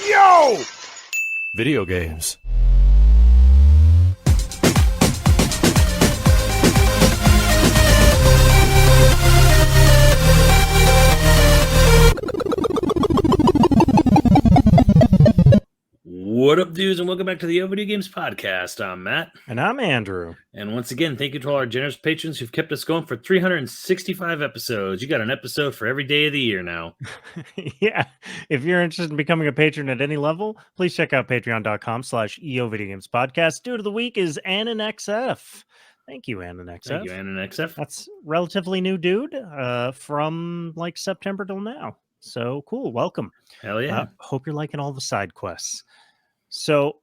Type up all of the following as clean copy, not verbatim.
Yo! Video games. What up, dudes, and welcome back to the YoVideogames podcast. I'm Matt. And I'm Andrew. And once again, thank you to all our generous patrons who've kept us going for 365 episodes. You got an episode for every day of the year now. Yeah. If you're interested in becoming a patron at any level, please check out patreon.com/YoVideogames podcast. Dude of the week is AnnanXF. Thank you, AnnanXF. Thank you, AnnanXF. That's relatively new dude from like September till now. So cool. Welcome. Hell yeah. Hope you're liking all the side quests. So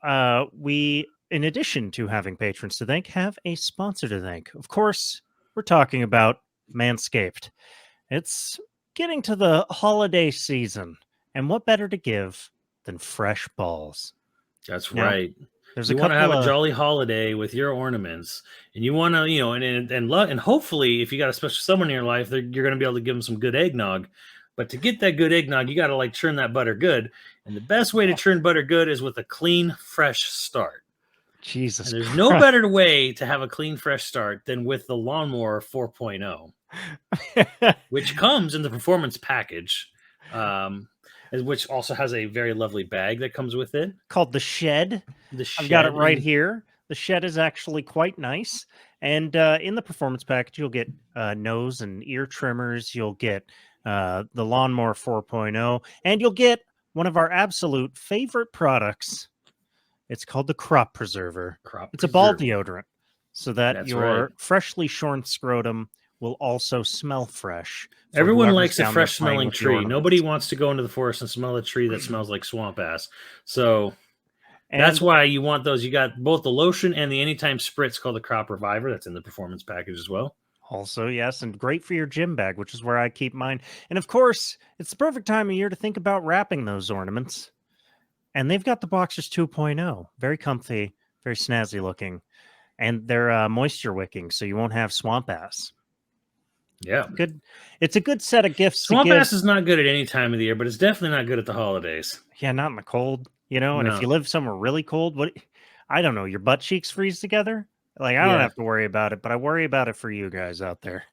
we, in addition to having patrons to thank, have a sponsor to thank. Of course, we're talking about Manscaped. It's getting to the holiday season, and what better to give than fresh balls? That's Now, right. There's You a want to couple have of a jolly holiday with your ornaments, and you want to, and hopefully, if you got a special someone in your life, you're going to be able to give them some good eggnog. But to get that good eggnog, you got to like churn that butter good. And the best way to churn butter good is with a clean, fresh start. Jesus. And there's no better way to have a clean, fresh start than with the Lawnmower 4.0, which comes in the performance package, which also has a very lovely bag that comes with it. Called the Shed. I've got it right here. The Shed is actually quite nice. And in the performance package, you'll get nose and ear trimmers. You'll get the Lawnmower 4.0, and you'll get one of our absolute favorite products. It's called the Crop Preserver. It's a ball deodorant, so that your freshly shorn scrotum will also smell fresh. Everyone likes a fresh smelling tree. Nobody wants to go into the forest and smell a tree that smells like swamp ass. So that's why you want those. You got both the lotion and the anytime spritz called the Crop Reviver. That's in the performance package as well. Also, yes, and great for your gym bag, which is where I keep mine. And of course, it's the perfect time of year to think about wrapping those ornaments. And they've got the Boxers 2.0. Very comfy, very snazzy looking. And they're moisture wicking, so you won't have swamp ass. Yeah. Good. It's a good set of gifts. Swamp ass is not good at any time of the year, but it's definitely not good at the holidays. Yeah, not in the cold, and if you live somewhere really cold, I don't know, your butt cheeks freeze together? Like, I don't have to worry about it, but I worry about it for you guys out there.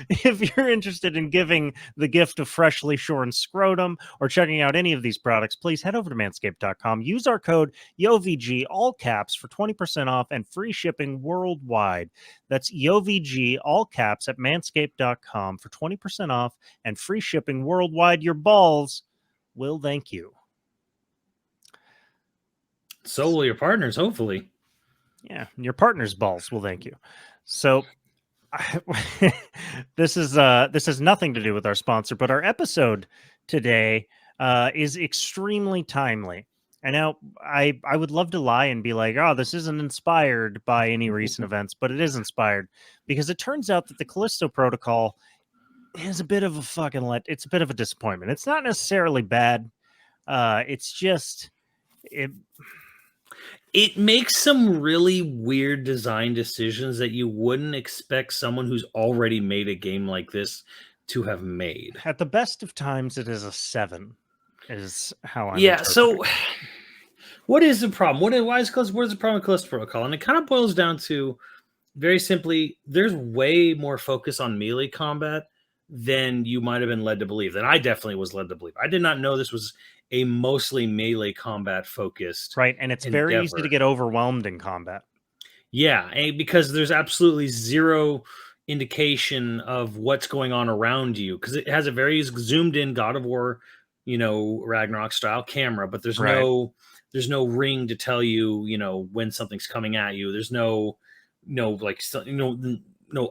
If you're interested in giving the gift of freshly shorn scrotum or checking out any of these products, please head over to manscaped.com. Use our code YoVG, all caps, for 20% off and free shipping worldwide. That's YoVG, all caps, at manscaped.com for 20% off and free shipping worldwide. Your balls will thank you. So will your partners, hopefully. Yeah, your partner's balls will thank you. So this has nothing to do with our sponsor, but our episode today is extremely timely. And now I would love to lie and be like, oh, this isn't inspired by any recent events, but it is inspired because it turns out that the Callisto Protocol is a bit of a it's a bit of a disappointment. It's not necessarily bad. It's just it makes some really weird design decisions that you wouldn't expect someone who's already made a game like this to have made. At the best of times, it is a 7, is how I'm so what is the problem? What is the problem with Callisto Protocol? And it kind of boils down to, very simply, there's way more focus on melee combat than you might have been led to believe. Than I definitely was led to believe. I did not know this was a mostly melee combat focused, right? And it's very easy to get overwhelmed in combat. Yeah, because there's absolutely zero indication of what's going on around you, because it has a very zoomed in God of War, Ragnarok style camera, but there's no ring to tell you, when something's coming at you. There's no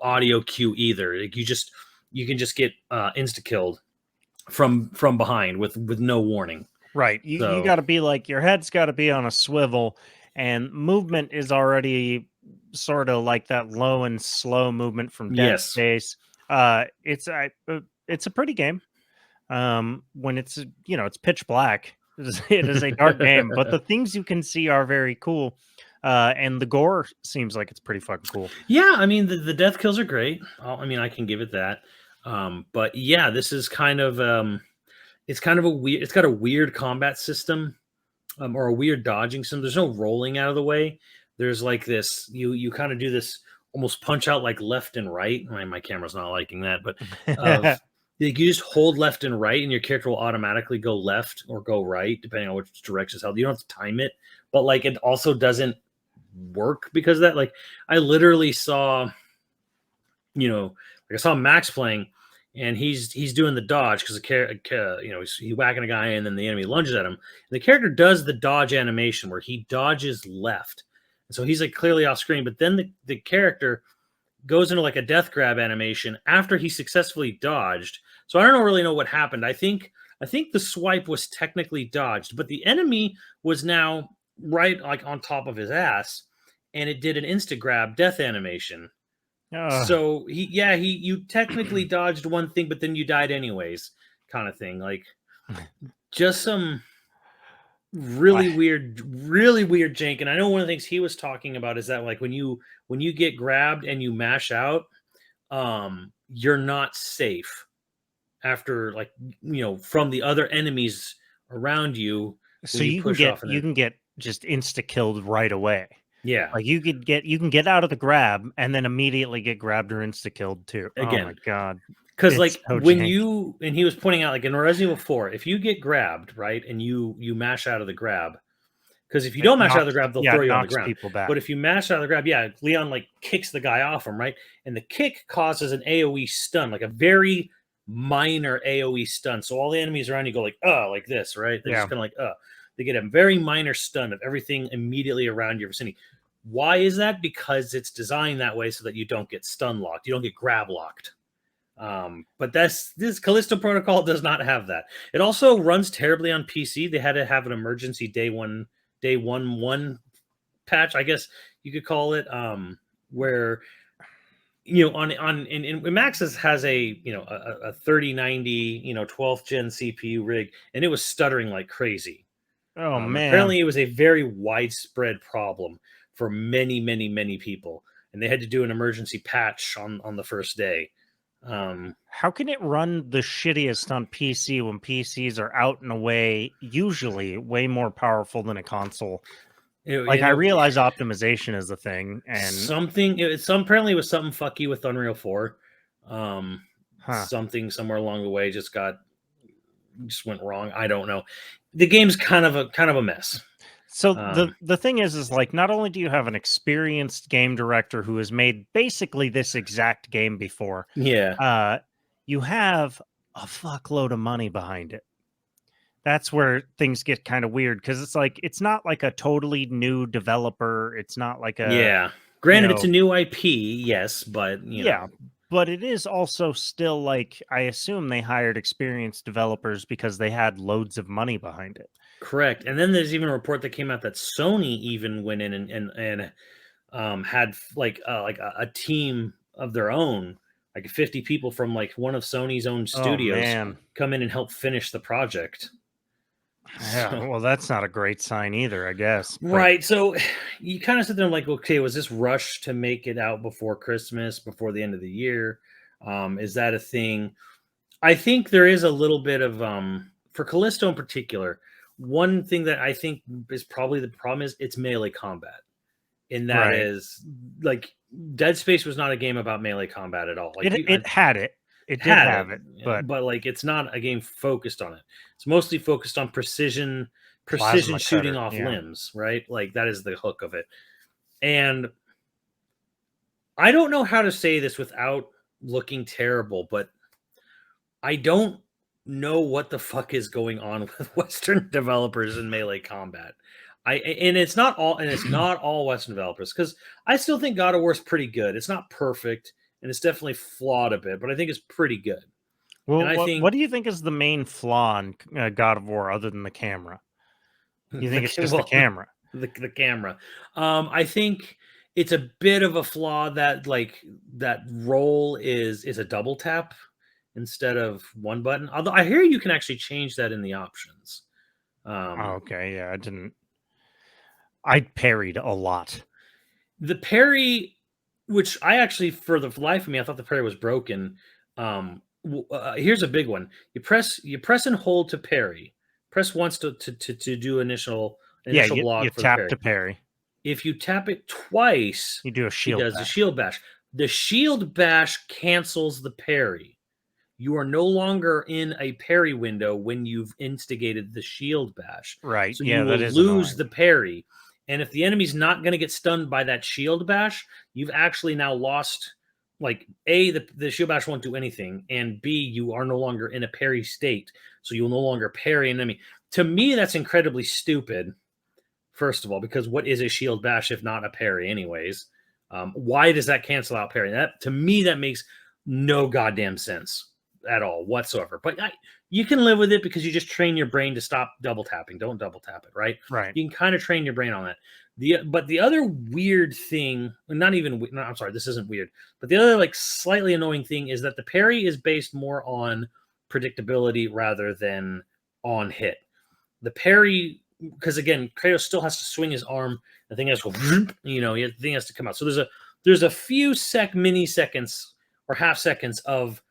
audio cue either. Like you can just get insta killed from behind with no warning. Right. You got to be like, your head's got to be on a swivel, and movement is already sort of like that low and slow movement from Dead Space. It's a pretty game. When it's pitch black, it is a dark game, but the things you can see are very cool. And the gore seems like it's pretty fucking cool. Yeah, I mean, the death kills are great. I can give it that. But yeah, this is kind of it's kind of a weird. It's got a weird combat system, or a weird dodging system. There's no rolling out of the way. There's like this. You kind of do this almost punch out like left and right. My camera's not liking that, but of you just hold left and right, and your character will automatically go left or go right depending on which direction is held. You don't have to time it, but like it also doesn't work because of that. Like I literally saw, like I saw Max playing, and he's doing the dodge because he's whacking a guy, and then the enemy lunges at him. And the character does the dodge animation where he dodges left, and so he's like clearly off screen. But then the character goes into like a death grab animation after he successfully dodged. So I don't really know what happened. I think the swipe was technically dodged, but the enemy was now right like on top of his ass, and it did an insta grab death animation. So you technically dodged one thing, but then you died anyways, kind of thing. Like just some really weird jank. And I know one of the things he was talking about is that like when you get grabbed and you mash out, you're not safe after like from the other enemies around you. So you can get just insta killed right away. Yeah, like you can get out of the grab and then immediately get grabbed or insta killed too. Again, oh my god! Because like so when jank. and he was pointing out like in Resident Evil 4, if you get grabbed right and you mash out of the grab, because if you don't mash out of the grab, they'll throw you on the ground. People back. But if you mash out of the grab, Leon like kicks the guy off him, right? And the kick causes an AoE stun, like a very minor AoE stun. So all the enemies around you go like this, right? They're just kind of like They get a very minor stun of everything immediately around your vicinity. Why is that? Because it's designed that way so that you don't get stun locked, you don't get grab locked. But this Callisto Protocol does not have that. It also runs terribly on PC. They had to have an emergency day one patch, I guess you could call it, where on Max's has a 3090 12th gen CPU rig, and it was stuttering like crazy. Oh man! Apparently, it was a very widespread problem for many people, and they had to do an emergency patch on the first day. How can it run the shittiest on PC when PCs are out and away, usually way more powerful than a console? I realize optimization is a thing, and apparently it was something fucky with Unreal 4. Something somewhere along the way just went wrong. I don't know. The game's kind of a mess. So the thing is like, not only do you have an experienced game director who has made basically this exact game before, you have a fuckload of money behind it. That's where things get kind of weird, because it's like it's not like a totally new developer. It's not like a Granted, it's a new IP, yes, but but it is also still like, I assume they hired experienced developers because they had loads of money behind it. Correct. And then there's even a report that came out that Sony even went in and had like a team of their own, like 50 people from like one of Sony's own studios come in and help finish the project. Yeah, well, that's not a great sign either, I guess. Right. So you kind of sit there and like, okay, was this rushed to make it out before Christmas, before the end of the year? Is that a thing? I think there is a little bit of, for Callisto in particular, one thing that I think is probably the problem is it's melee combat. And that is like Dead Space was not a game about melee combat at all. Like it had it. It did have it, but like it's not a game focused on it. It's mostly focused on precision shooting off limbs, right? Like that is the hook of it. And I don't know how to say this without looking terrible, but I don't know what the fuck is going on with Western developers in melee combat. It's not all Western developers, because I still think God of War is pretty good. It's not perfect, and it's definitely flawed a bit, but I think it's pretty good. Well, what do you think is the main flaw in God of War other than the camera? You think it's just the camera? The camera. I think it's a bit of a flaw that like that roll is a double tap instead of one button. Although I hear you can actually change that in the options. Okay, yeah, I parried a lot. The parry, which I actually, for the life of me, I thought the parry was broken, here's a big one. You press and hold to parry. Press once to do initial you block for the tap parry. to parry. If you tap it twice, you do a shield. He does bash. a shield bash. The shield bash cancels the parry. You are no longer in a parry window when you've instigated the shield bash. Right. So yeah, you will that is lose annoying. the parry. And if the enemy's not going to get stunned by that shield bash, you've actually now lost. Like, A, the shield bash won't do anything, and B, you are no longer in a parry state, so you'll no longer parry an enemy. To me, that's incredibly stupid, first of all, because what is a shield bash if not a parry anyways? Why does that cancel out parry? That, to me, that makes no goddamn sense at all whatsoever. But you can live with it because you just train your brain to stop double tapping. Don't double tap it, right? Right. You can kind of train your brain on that. But the other weird thing, not even, no, I'm sorry, this isn't weird, but the other like slightly annoying thing is that the parry is based more on predictability rather than on hit. The parry, because again, Kratos still has to swing his arm. The thing has to go, the thing has to come out. So there's a few milliseconds or half seconds of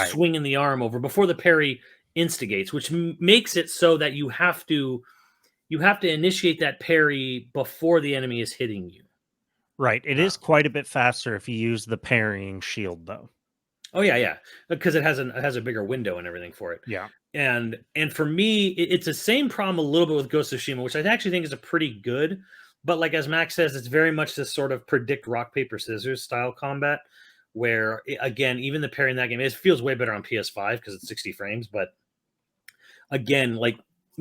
swinging the arm over before the parry instigates, which makes it so that you have to initiate that parry before the enemy is hitting you. Right. It is quite a bit faster if you use the parrying shield, though. Oh yeah, because it has a bigger window and everything for it. Yeah. And for me, it's the same problem a little bit with Ghost of Tsushima, which I actually think is a pretty good. But like as Max says, it's very much this sort of predict rock paper scissors style combat, where again, even the parry in that game, it feels way better on PS5 because it's 60 frames. But again, like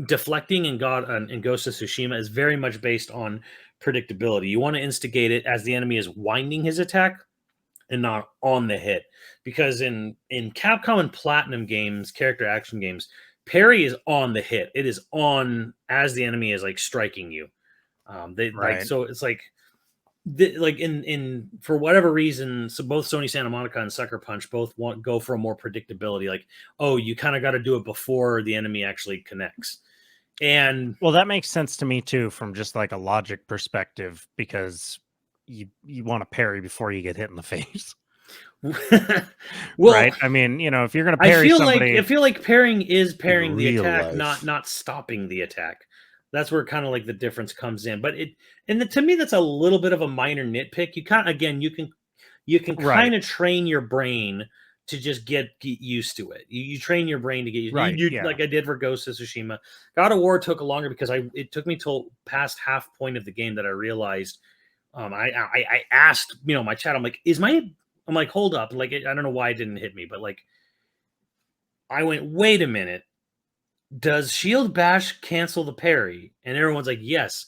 deflecting in Ghost of Tsushima is very much based on predictability. You want to instigate it as the enemy is winding his attack and not on the hit, because in Capcom and Platinum games, character action games, parry is on the hit. It is on as the enemy is like striking you. Like, so it's like in for whatever reason, so both Sony Santa Monica and Sucker Punch both go for a more predictability. Like, oh, you kind of got to do it before the enemy actually connects. And well, that makes sense to me too, from just like a logic perspective, because you want to parry before you get hit in the face. Well, right? I mean, if you're going to parry somebody, I feel like parrying is parrying the attack, not stopping the attack. That's where kind of like the difference comes in. But to me, that's a little bit of a minor nitpick. You can kind of train your brain to just get used to it. You train your brain to get used to it. Like I did for Ghost of Tsushima. God of War took longer because it took me till past half point of the game that I realized. I asked, my chat, I'm like, hold up. Like, I don't know why it didn't hit me, but like, I went, wait a minute. Does shield bash cancel the parry? And everyone's like, yes.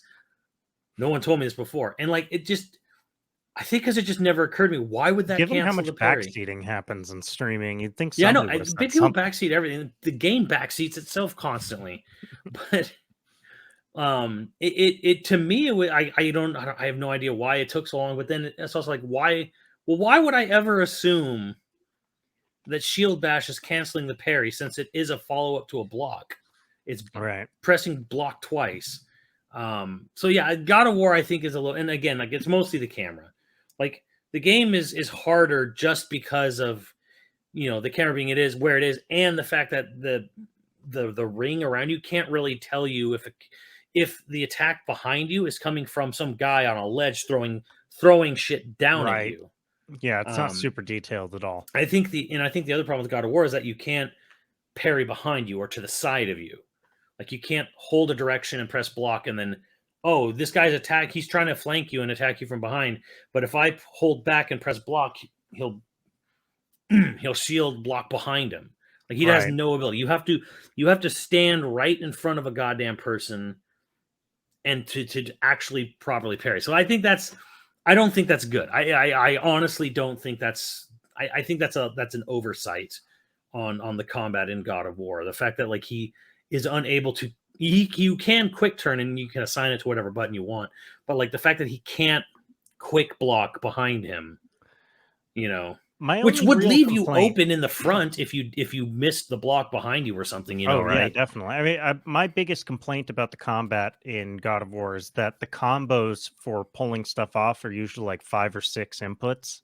No one told me this before. And like, I think because it just never occurred to me. Why would that given cancel how much the parry? Backseating happens in streaming, you'd think Yeah, I know. People backseat everything. The game backseats itself constantly. But it to me, I have no idea why it took so long. But then it's also like, why would I ever assume that shield bash is canceling the parry, since it is a follow-up to a block? It's pressing block twice. So yeah, God of War I think is a little, and again, like, it's mostly the camera. Like, the game is harder just because of the camera being where it is, and the fact that the ring around you can't really tell you if the attack behind you is coming from some guy on a ledge throwing shit down at you. Yeah, it's not super detailed at all. I think the other problem with God of War is that you can't parry behind you or to the side of you. Like, you can't hold a direction and press block and then, oh, this guy's he's trying to flank you and attack you from behind. But if I hold back and press block, he'll shield block behind him. Like, he has no ability. You have to stand right in front of a goddamn person and to actually properly parry. So I don't think that's good. I honestly don't think that's. I think that's an oversight on the combat in God of War. The fact that like he is unable to. You can quick turn and you can assign it to whatever button you want, but like the fact that he can't quick block behind him, which would leave you open in the front if you missed the block behind you or something, right? Yeah, definitely. I mean, my biggest complaint about the combat in God of War is that the combos for pulling stuff off are usually like 5 or 6 inputs,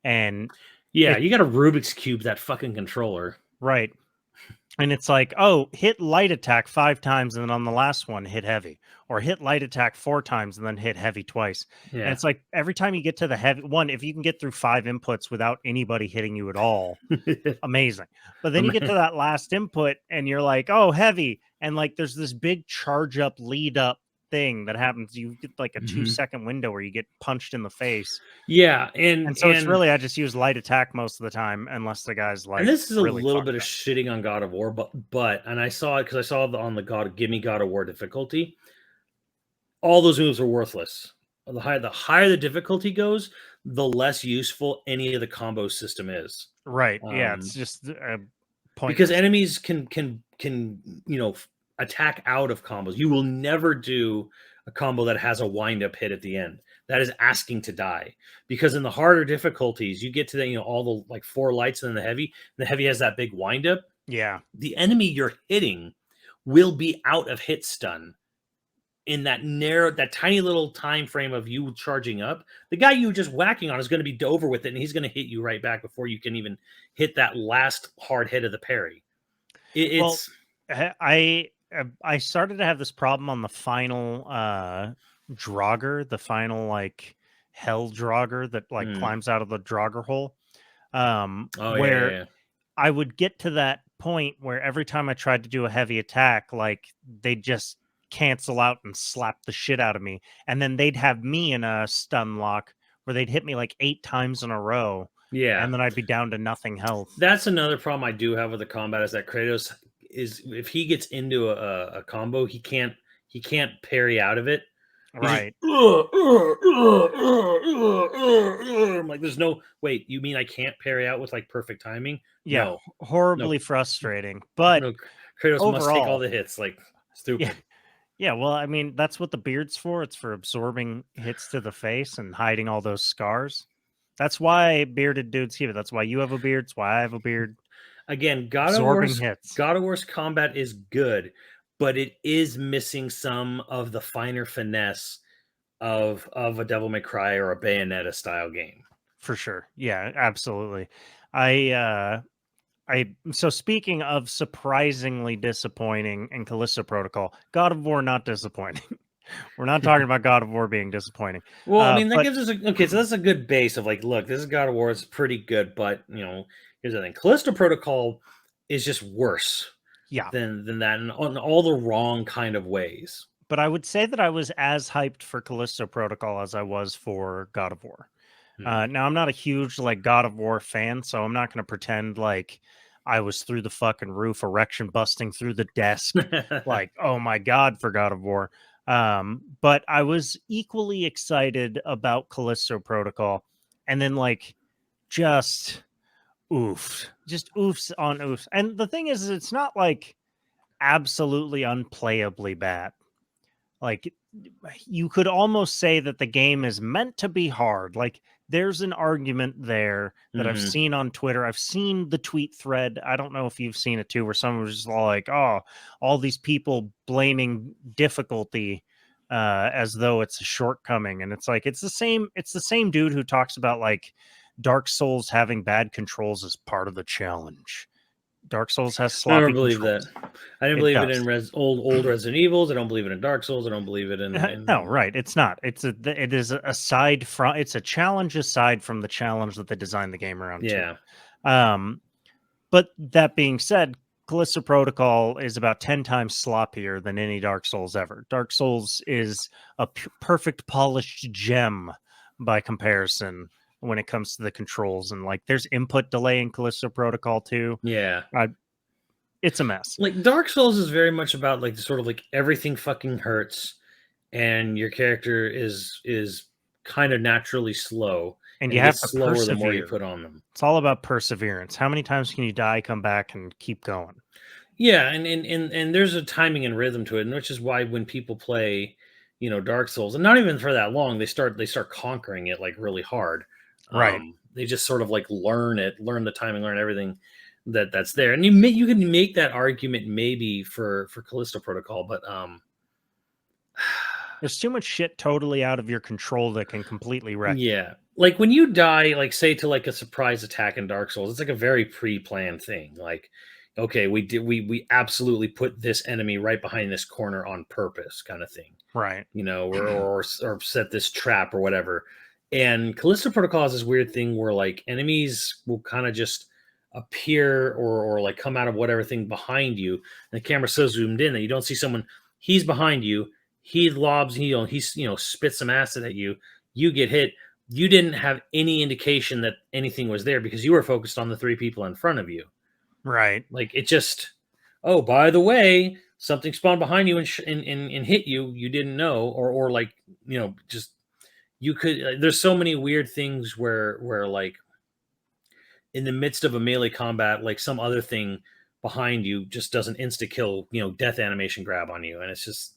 and Yeah, you got to Rubik's Cube that fucking controller. Right. And it's like, oh, hit light attack 5 times, and then on the last one, hit heavy. Or hit light attack 4 times, and then hit heavy twice. And Yeah. it's like, every time you get to the heavy one, if you can get through 5 inputs without anybody hitting you at all, amazing. But then you get to that last input, and you're like, oh, heavy. And like, there's this big charge up, lead up thing that happens. You get like a 2-second window where you get punched in the face. Yeah, and so it's really, I just use light attack most of the time, unless the guy's like. And this is really a little bit of shitting on God of War, but and I saw it because I saw on the Give Me God of War difficulty. All those moves are worthless. The higher the difficulty goes, the less useful any of the combo system is. Right. Yeah, it's just because enemies can attack out of combos. You will never do a combo that has a wind-up hit at the end. That is asking to die. Because in the harder difficulties, you get to the all the like 4 lights and then the heavy. The heavy has that big wind-up. Yeah. The enemy you're hitting will be out of hit stun in that tiny little time frame of you charging up. The guy you were just whacking on is going to be over with it, and he's going to hit you right back before you can even hit that last hard hit of the parry. It's I started to have this problem on the final Draugr, the final like hell Draugr that like climbs out of the Draugr hole. Where I would get to that point where every time I tried to do a heavy attack, like they just cancel out and slap the shit out of me, and then they'd have me in a stun lock where they'd hit me like 8 times in a row. Yeah, and then I'd be down to nothing health. That's another problem I do have with the combat, is that Kratos is, if he gets into a combo, he can't parry out of it. Right. I'm like, there's no wait. You mean I can't parry out with like perfect timing? Yeah, no. Horribly frustrating. But Kratos overall, must take all the hits. Like, stupid. Yeah, well, I mean, that's what the beard's for. It's for absorbing hits to the face and hiding all those scars. That's why bearded dudes keep it. That's why you have a beard. It's why I have a beard. Again, God of War's combat is good, but it is missing some of the finer finesse of a Devil May Cry or a Bayonetta style game. For sure. Yeah, absolutely. So speaking of surprisingly disappointing in Callisto Protocol, God of War not disappointing. We're not talking about God of War being disappointing. Well, I mean, that gives us so that's a good base of like, look, this is God of War. It's pretty good, but here's the thing: Callisto Protocol is just worse. Yeah. Than that, in all the wrong kind of ways. But I would say that I was as hyped for Callisto Protocol as I was for God of War. Now, I'm not a huge like God of War fan, so I'm not going to pretend like I was through the fucking roof, erection busting through the desk, like, oh my God, for God of War. But I was equally excited about Callisto Protocol, and then like just oofs on oofs. And the thing is, it's not like absolutely unplayably bad. Like, you could almost say that the game is meant to be hard. Like, there's an argument there that I've seen on Twitter. I've seen the tweet thread. I don't know if you've seen it too, where someone was just like, oh, all these people blaming difficulty as though it's a shortcoming. And it's like, it's the same dude who talks about like Dark Souls having bad controls as part of the challenge. Dark Souls has sloppy I don't believe controls. that. I didn't believe it in old Resident Evils. I don't believe it in Dark Souls. I don't believe it in no, right. It's not. It is aside from, it's a challenge aside from the challenge that they designed the game around. Yeah. But that being said, Callisto Protocol is about 10 times sloppier than any Dark Souls ever. Dark Souls is a perfect polished gem by comparison when it comes to the controls, and like there's input delay in Callisto Protocol too. Yeah. It's a mess. Like Dark Souls is very much about like sort of like everything fucking hurts and your character is kind of naturally slow. And you have to slower persevere. The more you put on them. It's all about perseverance. How many times can you die, come back, and keep going? Yeah, and there's a timing and rhythm to it, and which is why when people play, Dark Souls, and not even for that long, they start conquering it like really hard. Right. They just sort of like learn the timing, learn everything that's there. And you can make that argument maybe for Callisto Protocol, but There's too much shit totally out of your control that can completely wreck you. Yeah. Like when you die, like say to like a surprise attack in Dark Souls, it's like a very pre-planned thing. Like, okay, we absolutely put this enemy right behind this corner on purpose, kind of thing. Right. You know, or set this trap or whatever. And Callisto Protocol has this weird thing where like enemies will kind of just appear or like come out of whatever thing behind you. And the camera so zoomed in that you don't see someone. He's behind you. He lobs. He's spits some acid at you. You get hit. You didn't have any indication that anything was there because you were focused on the three people in front of you. Right. Like it just. Oh, by the way, something spawned behind you and hit you. You didn't know, or like just you could. There's so many weird things where like in the midst of a melee combat, like some other thing behind you just does an insta kill, death animation grab on you, and it's just.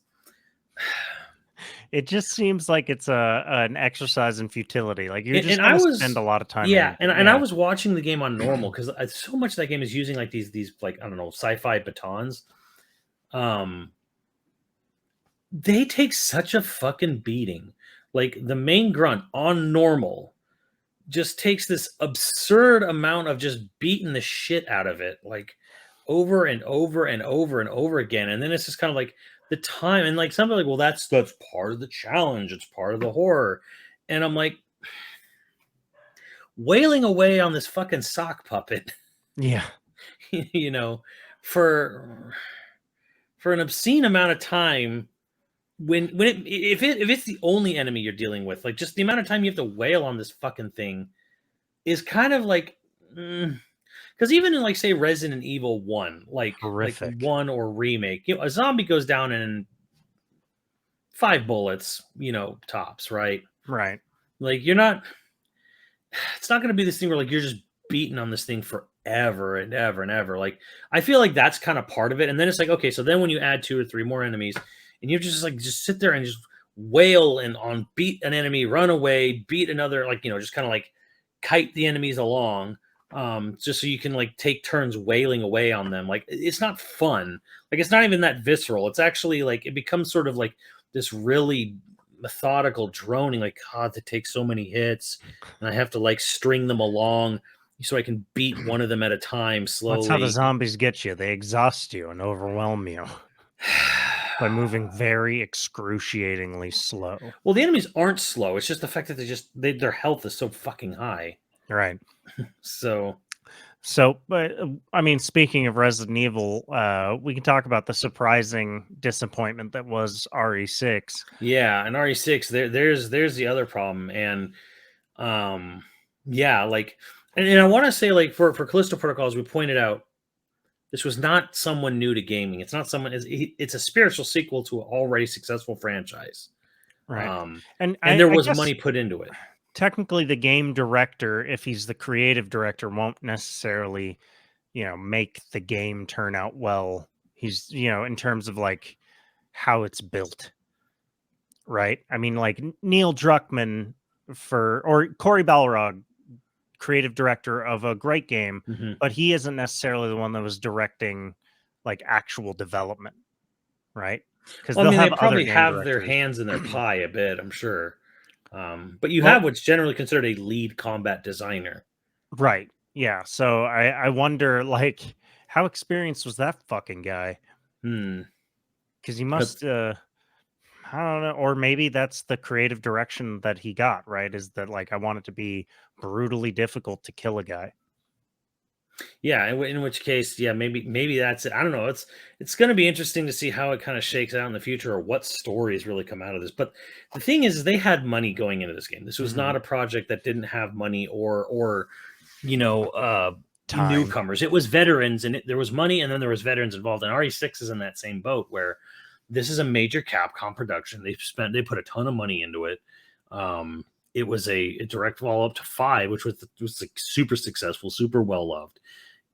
It just seems like it's an exercise in futility. Like you're just going to spend a lot of time. Yeah, and I was watching the game on normal because so much of that game is using like these like I don't know sci-fi batons. They take such a fucking beating. Like the main grunt on normal just takes this absurd amount of just beating the shit out of it, like over and over and over and over again. And then it's just kind of like the time and like something like, well, that's part of the challenge. It's part of the horror. And I'm like wailing away on this fucking sock puppet. Yeah. For an obscene amount of time if it's the only enemy you're dealing with, like just the amount of time you have to wail on this fucking thing is kind of like because even in like say Resident Evil 1, like 1 or remake, a zombie goes down in 5 bullets, tops, right? Right. Like it's not going to be this thing where like you're just beating on this thing forever and ever and ever. Like I feel like that's kind of part of it, and then it's like okay, so then when you add 2 or 3 more enemies. And you just sit there and just wail and beat an enemy, run away, beat another, like, just kind of like kite the enemies along, just so you can like take turns wailing away on them. Like it's not fun. Like it's not even that visceral. It's actually like it becomes sort of like this really methodical droning, like God, that takes so many hits, and I have to like string them along so I can beat one of them at a time slowly. That's how the zombies get you. They exhaust you and overwhelm you. By moving very excruciatingly slow. Well, the enemies aren't slow. It's just the fact that their health is so fucking high. Right. So, but I mean, speaking of Resident Evil, we can talk about the surprising disappointment that was RE6. Yeah, and RE6, there's the other problem, and yeah, like, and I want to say like for Callisto Protocol, as we pointed out. This was not someone new to gaming. It's not someone. It's a spiritual sequel to an already successful franchise, right? And there was money put into it. Technically, the game director, if he's the creative director, won't necessarily, make the game turn out well. He's, in terms of like how it's built, right? I mean, like Neil Druckmann or Cory Balrog. Creative director of a great game, but he isn't necessarily the one that was directing like actual development, right? Because they probably have their hands in their pie a bit, I'm sure. But you have what's generally considered a lead combat designer, right? Yeah. So I wonder, like, how experienced was that fucking guy? Because he must. I don't know, or maybe that's the creative direction that he got, right? Is that like I want it to be brutally difficult to kill a guy. Yeah, in which case, yeah, maybe that's it. I don't know. It's going to be interesting to see how it kind of shakes out in the future or what stories really come out of this. But the thing is they had money going into this game. This was not a project that didn't have money or newcomers. It was veterans, and there was money, and then there was veterans involved. And RE6 is in that same boat where this is a major Capcom production. They put a ton of money into it. It was a direct follow-up to 5, which was like super successful, super well-loved.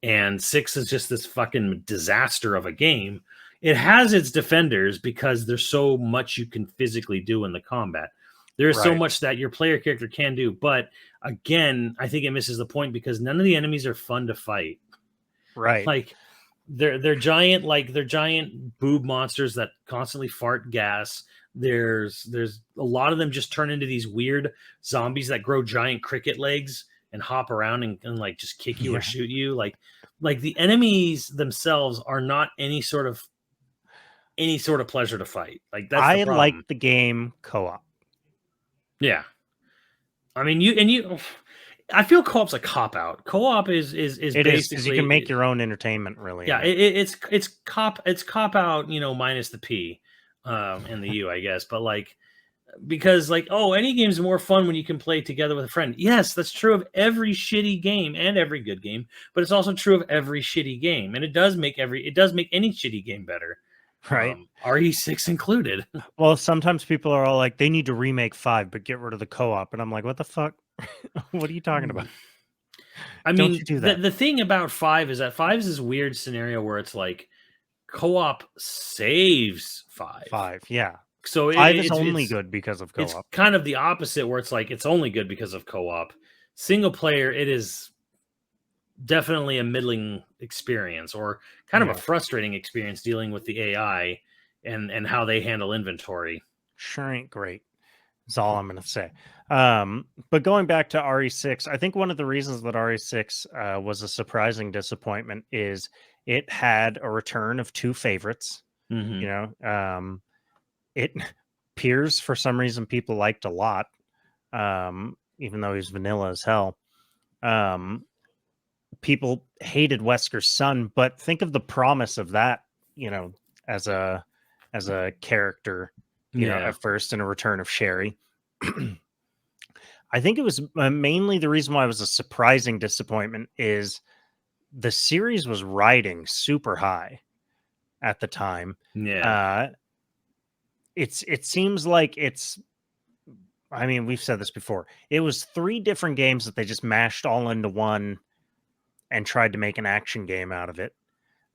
And 6 is just this fucking disaster of a game. It has its defenders because there's so much you can physically do in the combat. There's so much that your player character can do. But again, I think it misses the point because none of the enemies are fun to fight. Right. Like they're giant boob monsters that constantly fart gas. There's a lot of them just turn into these weird zombies that grow giant cricket legs and hop around and like just kick you or shoot you. Like the enemies themselves are not any sort of pleasure to fight. Like that's the I like problem. the game co-op. Yeah. I mean, I feel co-op's a cop out. Co-op is It is because you can make basically, your own entertainment, really. yeah, in it. it's cop out, minus the P, and the U, I guess. But like, because like, oh, any game's more fun when you can play together with a friend. Yes, that's true of every shitty game and every good game, but it's also true of every shitty game, and it does make any shitty game better, Right. RE6 included. Well, sometimes people are all like, they need to remake 5, but get rid of the co-op. And I'm like, what the fuck? What are you talking about? I Don't mean, you do that? the thing about 5 is that 5 is this weird scenario where it's like co-op saves 5. 5, yeah. So 5 is only good because of it's co-op. kind of the opposite, where it's like it's only good because of co-op. Single player, it is definitely a middling experience, or kind of a frustrating experience dealing with the AI and how they handle inventory. Sure ain't great. That's all I'm going to say. But going back to RE6, I think one of the reasons that RE6 was a surprising disappointment is it had a return of 2 favorites. Mm-hmm. You know, it Piers, for some reason, people liked a lot, even though he's vanilla as hell. People hated Wesker's son, but think of the promise of that, as a character, at first, in a return of Sherry. I think it was mainly the reason why it was a surprising disappointment is the series was riding super high at the time. Yeah. It seems like I mean, we've said this before. It was 3 different games that they just mashed all into one and tried to make an action game out of it.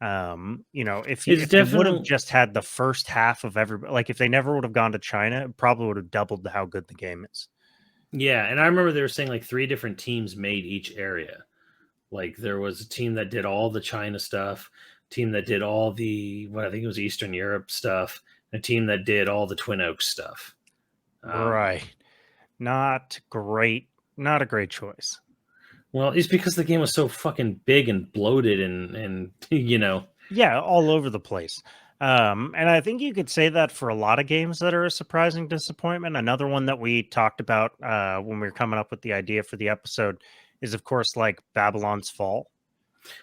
If they would have just had the first half of like if they never would have gone to China, it probably would have doubled how good the game is. Yeah, and I remember they were saying like 3 different teams made each area. Like there was a team that did all the China stuff, team that did all the I think it was Eastern Europe stuff, a team that did all the Twin Oaks stuff. Right. Not great. Not a great choice. Well, it's because the game was so fucking big and bloated and Yeah, all over the place. And I think you could say that for a lot of games that are a surprising disappointment. Another one that we talked about when we were coming up with the idea for the episode is, of course, like Babylon's Fall.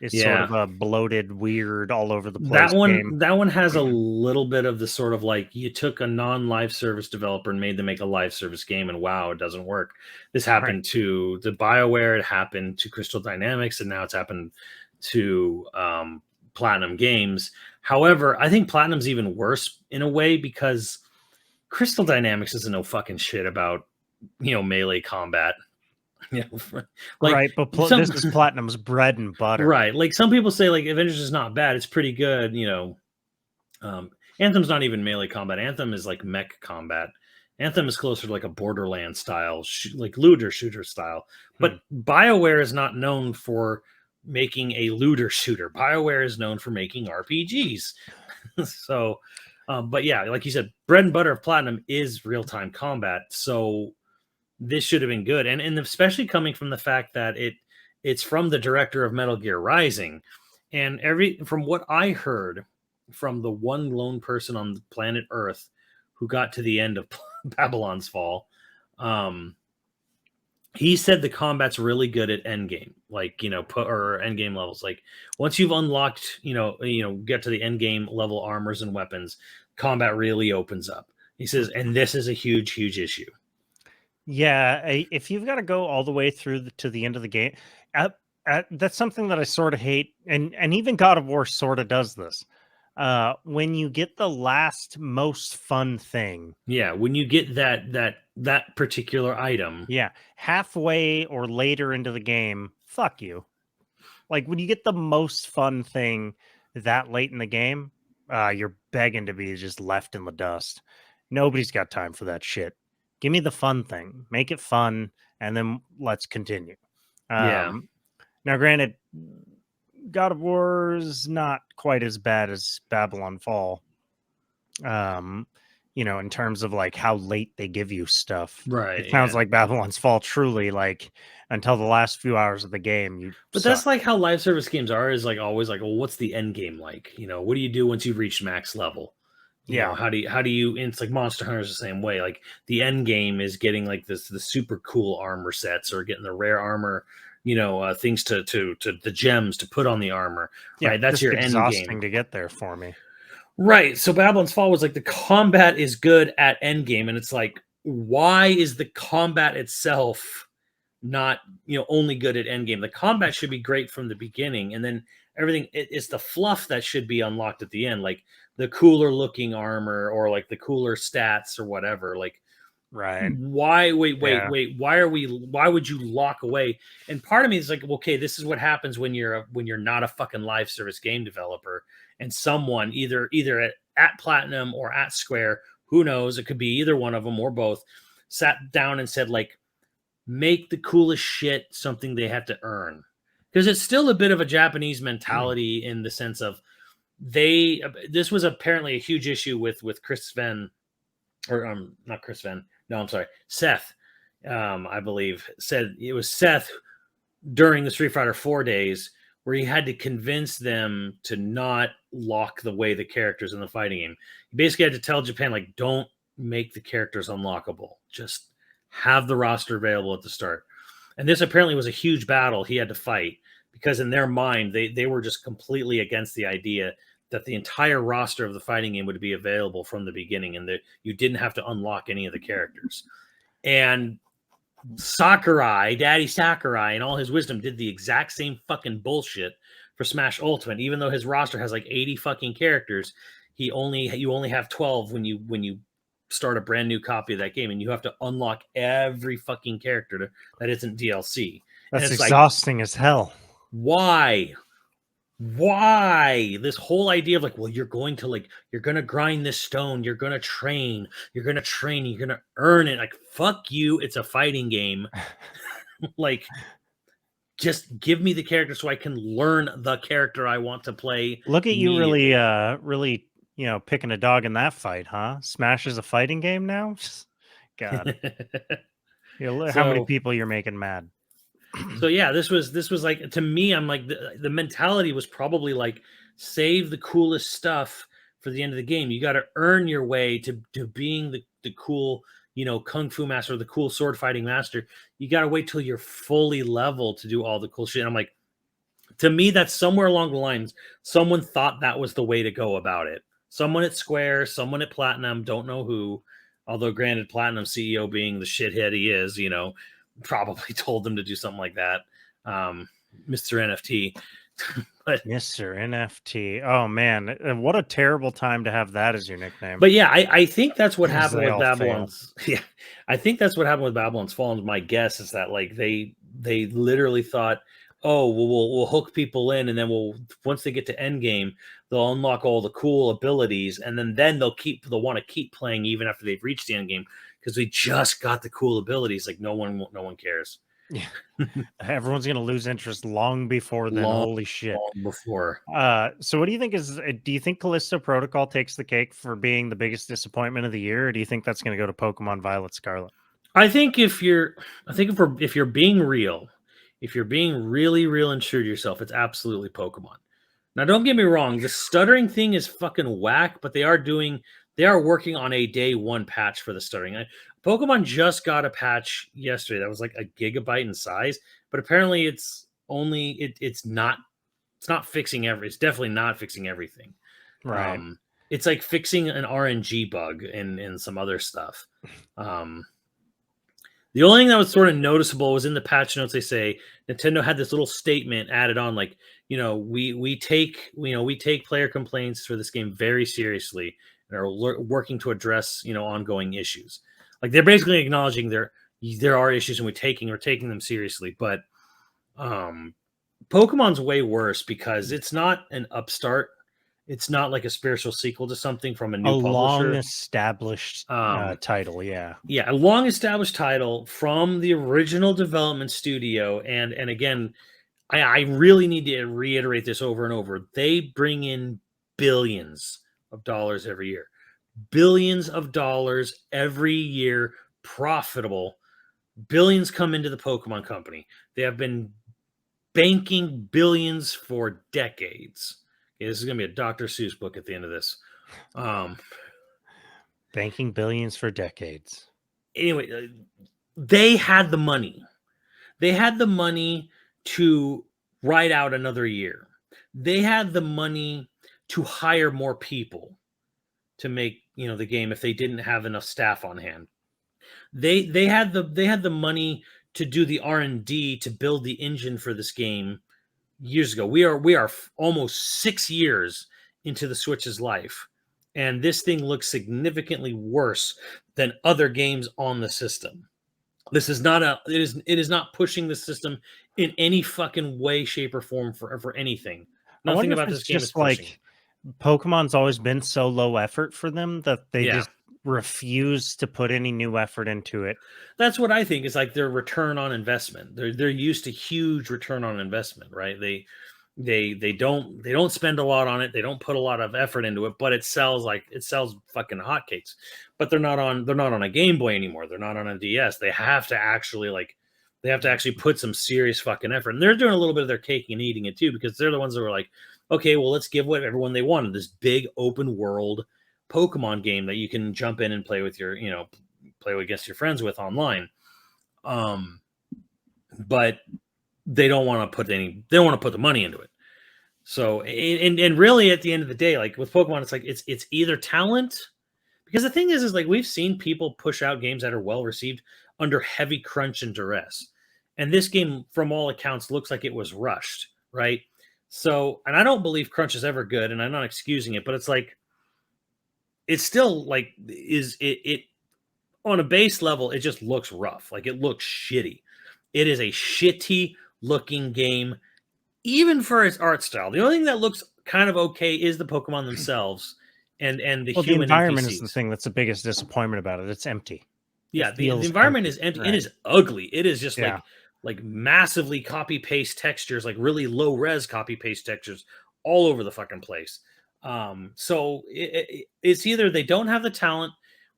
It's sort of a bloated, weird, all over the place game. That one has a little bit of the sort of like you took a non-live service developer and made them make a live service game, and wow, it doesn't work. This happened to the BioWare, it happened to Crystal Dynamics, and now it's happened to Platinum Games. However, I think Platinum's even worse in a way because Crystal Dynamics doesn't know fucking shit about melee combat. Right, but this is Platinum's bread and butter. Right, like some people say, like Avengers is not bad; it's pretty good. Anthem's not even melee combat. Anthem is like mech combat. Anthem is closer to like a Borderlands style, like looter shooter style. But BioWare is not known for making a looter shooter. BioWare is known for making RPGs. So, but yeah, like you said, bread and butter of Platinum is real time combat. So this should have been good, and especially coming from the fact that it's from the director of Metal Gear Rising, and from what I heard from the one lone person on the planet Earth who got to the end of Babylon's Fall, he said the combat's really good at endgame, like or endgame levels. Like once you've unlocked, get to the endgame level armors and weapons, combat really opens up. He says, and this is a huge issue. Yeah, if you've got to go all the way through to the end of the game, that's something that I sort of hate, and even God of War sort of does this. When you get the last most fun thing, when you get that particular item, halfway or later into the game, fuck you. Like when you get the most fun thing that late in the game, you're begging to be just left in the dust. Nobody's got time for that shit. Give me the fun thing, make it fun, and then let's continue. Now, granted, God of War is not quite as bad as Babylon Fall. in terms of like how late they give you stuff. Right. It sounds Yeah. like Babylon's Fall truly like until the last few hours of the game you But suck. that's like how live service games are, is like always like, well, what's the end game like? What do you do once you've reached max level? How do you and it's like Monster Hunter is the same way. Like the end game is getting like the super cool armor sets, or getting the rare armor, things to the gems to put on the armor. Yeah, Right. That's just your end exhausting game. to get there for me. Right. So Babylon's Fall was like the combat is good at end game, and it's like, why is the combat itself not only good at end game? The combat should be great from the beginning, and then everything it's the fluff that should be unlocked at the end, like the cooler looking armor, or like the cooler stats, or whatever. Like, Right. why wait Yeah. why would you lock away? And part of me is like, okay, this is what happens when you're not a fucking live service game developer, and someone either at Platinum or at Square, who knows, it could be either one of them or both, sat down and said, like, make the coolest shit something they have to earn. Because it's still a bit of a Japanese mentality in the sense of this was apparently a huge issue with Chris Venn, or not Chris Venn, no, I'm sorry, Seth, I believe, said it was Seth during the Street Fighter 4 days, where he had to convince them to not lock the characters in the fighting game. He basically had to tell Japan, like, don't make the characters unlockable. Just have the roster available at the start. And this apparently was a huge battle he had to fight, because in their mind, they were just completely against the idea that the entire roster of the fighting game would be available from the beginning, and that you didn't have to unlock any of the characters. And Daddy Sakurai, and all his wisdom, did the exact same fucking bullshit for Smash Ultimate. Even though his roster has like 80 fucking characters, you only have 12 when you start a brand new copy of that game, and you have to unlock every fucking character that isn't DLC. That's it's exhausting as hell. Why this whole idea of like, well, you're going to grind this stone, you're going to train, you're going to earn it. Like, fuck you, it's a fighting game. Like, just give me the character so I can learn the character I want to play. Look at you really picking a dog in that fight, huh? Smash is a fighting game now. God. How many people you're making mad? So yeah, this was like, to me, I'm like, the mentality was probably like, save the coolest stuff for the end of the game. You got to earn your way to being the cool, kung fu master, the cool sword fighting master. You got to wait till you're fully level to do all the cool shit. And I'm like, to me, that's somewhere along the lines, someone thought that was the way to go about it. Someone at Square, someone at Platinum, don't know who, although granted, Platinum CEO, being the shithead he is, probably told them to do something like that. Mr. NFT. But Mr. NFT. Oh man, what a terrible time to have that as your nickname. But yeah, I think that's what happened with Babylon's. Yeah, I think that's what happened with Babylon's Fall. And my guess is that like they literally thought, oh, we'll hook people in, and then once they get to endgame, they'll unlock all the cool abilities, and then they'll want to keep playing even after they've reached the endgame, because we just got the cool abilities. Like, no one cares. Yeah. Everyone's gonna lose interest long before then. Holy shit. Long before. So what do you think do you think Callisto Protocol takes the cake for being the biggest disappointment of the year, or do you think that's gonna go to Pokemon Violet Scarlet? I think if you're being real, if you're being really real and true to yourself, it's absolutely Pokemon. Now, don't get me wrong, the stuttering thing is fucking whack, but they are working on a day one patch for the stuttering. Pokemon just got a patch yesterday that was like a gigabyte in size, but apparently it's not fixing it's definitely not fixing everything. Right. It's like fixing an RNG bug and some other stuff. The only thing that was sort of noticeable was in the patch notes. They say Nintendo had this little statement added on, like, we take player complaints for this game very seriously and are working to address ongoing issues. Like, they're basically acknowledging there are issues and we're taking them seriously. But Pokemon's way worse because it's not an upstart. It's not like a spiritual sequel to something from a new publisher. Long-established title, yeah. Yeah, a long-established title from the original development studio. And again, I really need to reiterate this over and over. They bring in billions of dollars every year. billions of dollars every year, profitable. Billions come into the Pokemon company. They have been banking billions for decades. Okay, this is going to be a Dr. Seuss book at the end of this. Banking billions for decades. Anyway, they had the money. They had the money to ride out another year. They had the money to hire more people to make, the game if they didn't have enough staff on hand. They had the money to do the R&D to build the engine for this game years ago. We are almost 6 years into the Switch's life, and this thing looks significantly worse than other games on the system. This is not it is not pushing the system in any fucking way, shape, or form for anything. Nothing about this game is pushing. Like Pokemon's always been so low effort for them that they just refuse to put any new effort into it. That's what I think is like their return on investment. They're used to huge return on investment, right? They don't spend a lot on it. They don't put a lot of effort into it, but it sells fucking hotcakes. But they're not on a Game Boy anymore. They're not on a DS. They have to actually put some serious fucking effort. And they're doing a little bit of their cake and eating it too, because they're the ones that were like, okay, well, let's give what everyone they wanted, this big open world Pokemon game that you can jump in and play with play against your friends with online. But they don't want to put the money into it. So, and really at the end of the day, like with Pokemon, it's like, it's either talent, because the thing is like, we've seen people push out games that are well received under heavy crunch and duress. And this game, from all accounts, looks like it was rushed, right? So, and I don't believe crunch is ever good, and I'm not excusing it, but it's like, it's still like, it on a base level, it just looks rough. Like, it looks shitty. It is a shitty looking game, even for its art style. The only thing that looks kind of okay is the Pokemon themselves and the human environment NPCs. Is the thing that's the biggest disappointment about it. It's empty. Yeah, the environment is empty. Right. It is ugly. It is just yeah. like massively copy paste textures, like really low res copy paste textures all over the fucking place. So it's either they don't have the talent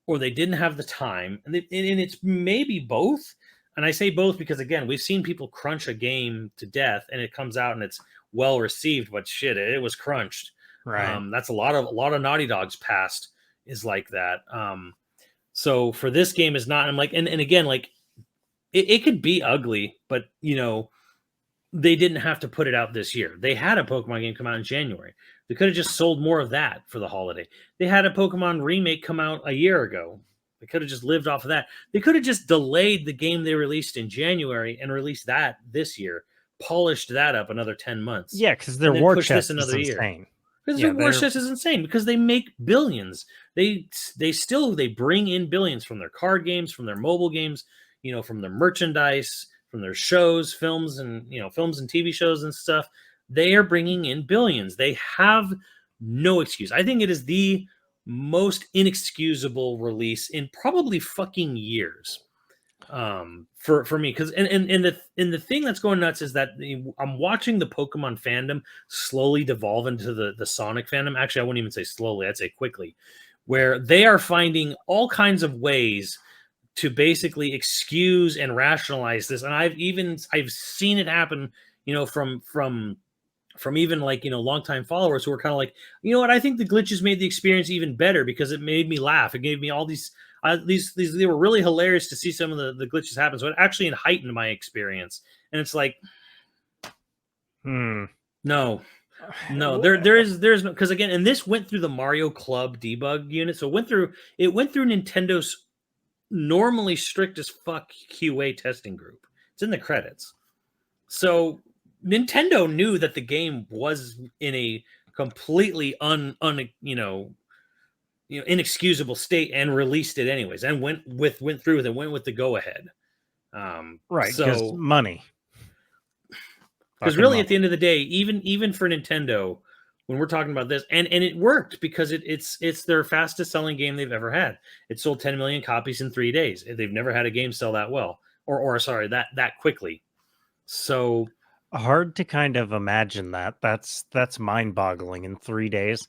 or they didn't have the time, and it's maybe both. And I say both because, again, we've seen people crunch a game to death, and it comes out and it's well received, but shit, it was crunched. Right. That's a lot of Naughty Dog's past is like that. So for this game is not. I'm like, and again, like it could be ugly, but they didn't have to put it out this year. They had a Pokemon game come out in January. They could have just sold more of that for the holiday. They had a Pokemon remake come out a year ago. They could have just lived off of that. They could have just delayed the game they released in January and released that this year, polished that up another 10 months. Yeah, because their war chest is insane. Because their war chest is insane, because they make billions. They bring in billions from their card games, from their mobile games, from their merchandise, from their shows, films and TV shows and stuff. They are bringing in billions. They have no excuse. I think it is the most inexcusable release in probably fucking years for me, because and the thing that's going nuts is that I'm watching the Pokemon fandom slowly devolve into the Sonic fandom. Actually, I wouldn't even say slowly, I'd say quickly, where they are finding all kinds of ways to basically excuse and rationalize this. And I've seen it happen, from even like, longtime followers who are kind of like, you know what, I think the glitches made the experience even better because it made me laugh. It gave me all these, they were really hilarious to see some of the glitches happen. So it actually heightened my experience. And it's like, no, there's no, because again, and this went through the Mario Club debug unit. So it went through Nintendo's normally strict as fuck QA testing group. It's in the credits. So Nintendo knew that the game was in a completely inexcusable state and released it anyways, and went through with it, went with the go ahead. Right, because money. Because really, at the end of the day, even for Nintendo, when we're talking about this, and it worked because it's their fastest selling game they've ever had. It sold 10 million copies in 3 days. They've never had a game sell that well, or sorry, that quickly. So hard to kind of imagine that. That's mind-boggling in 3 days.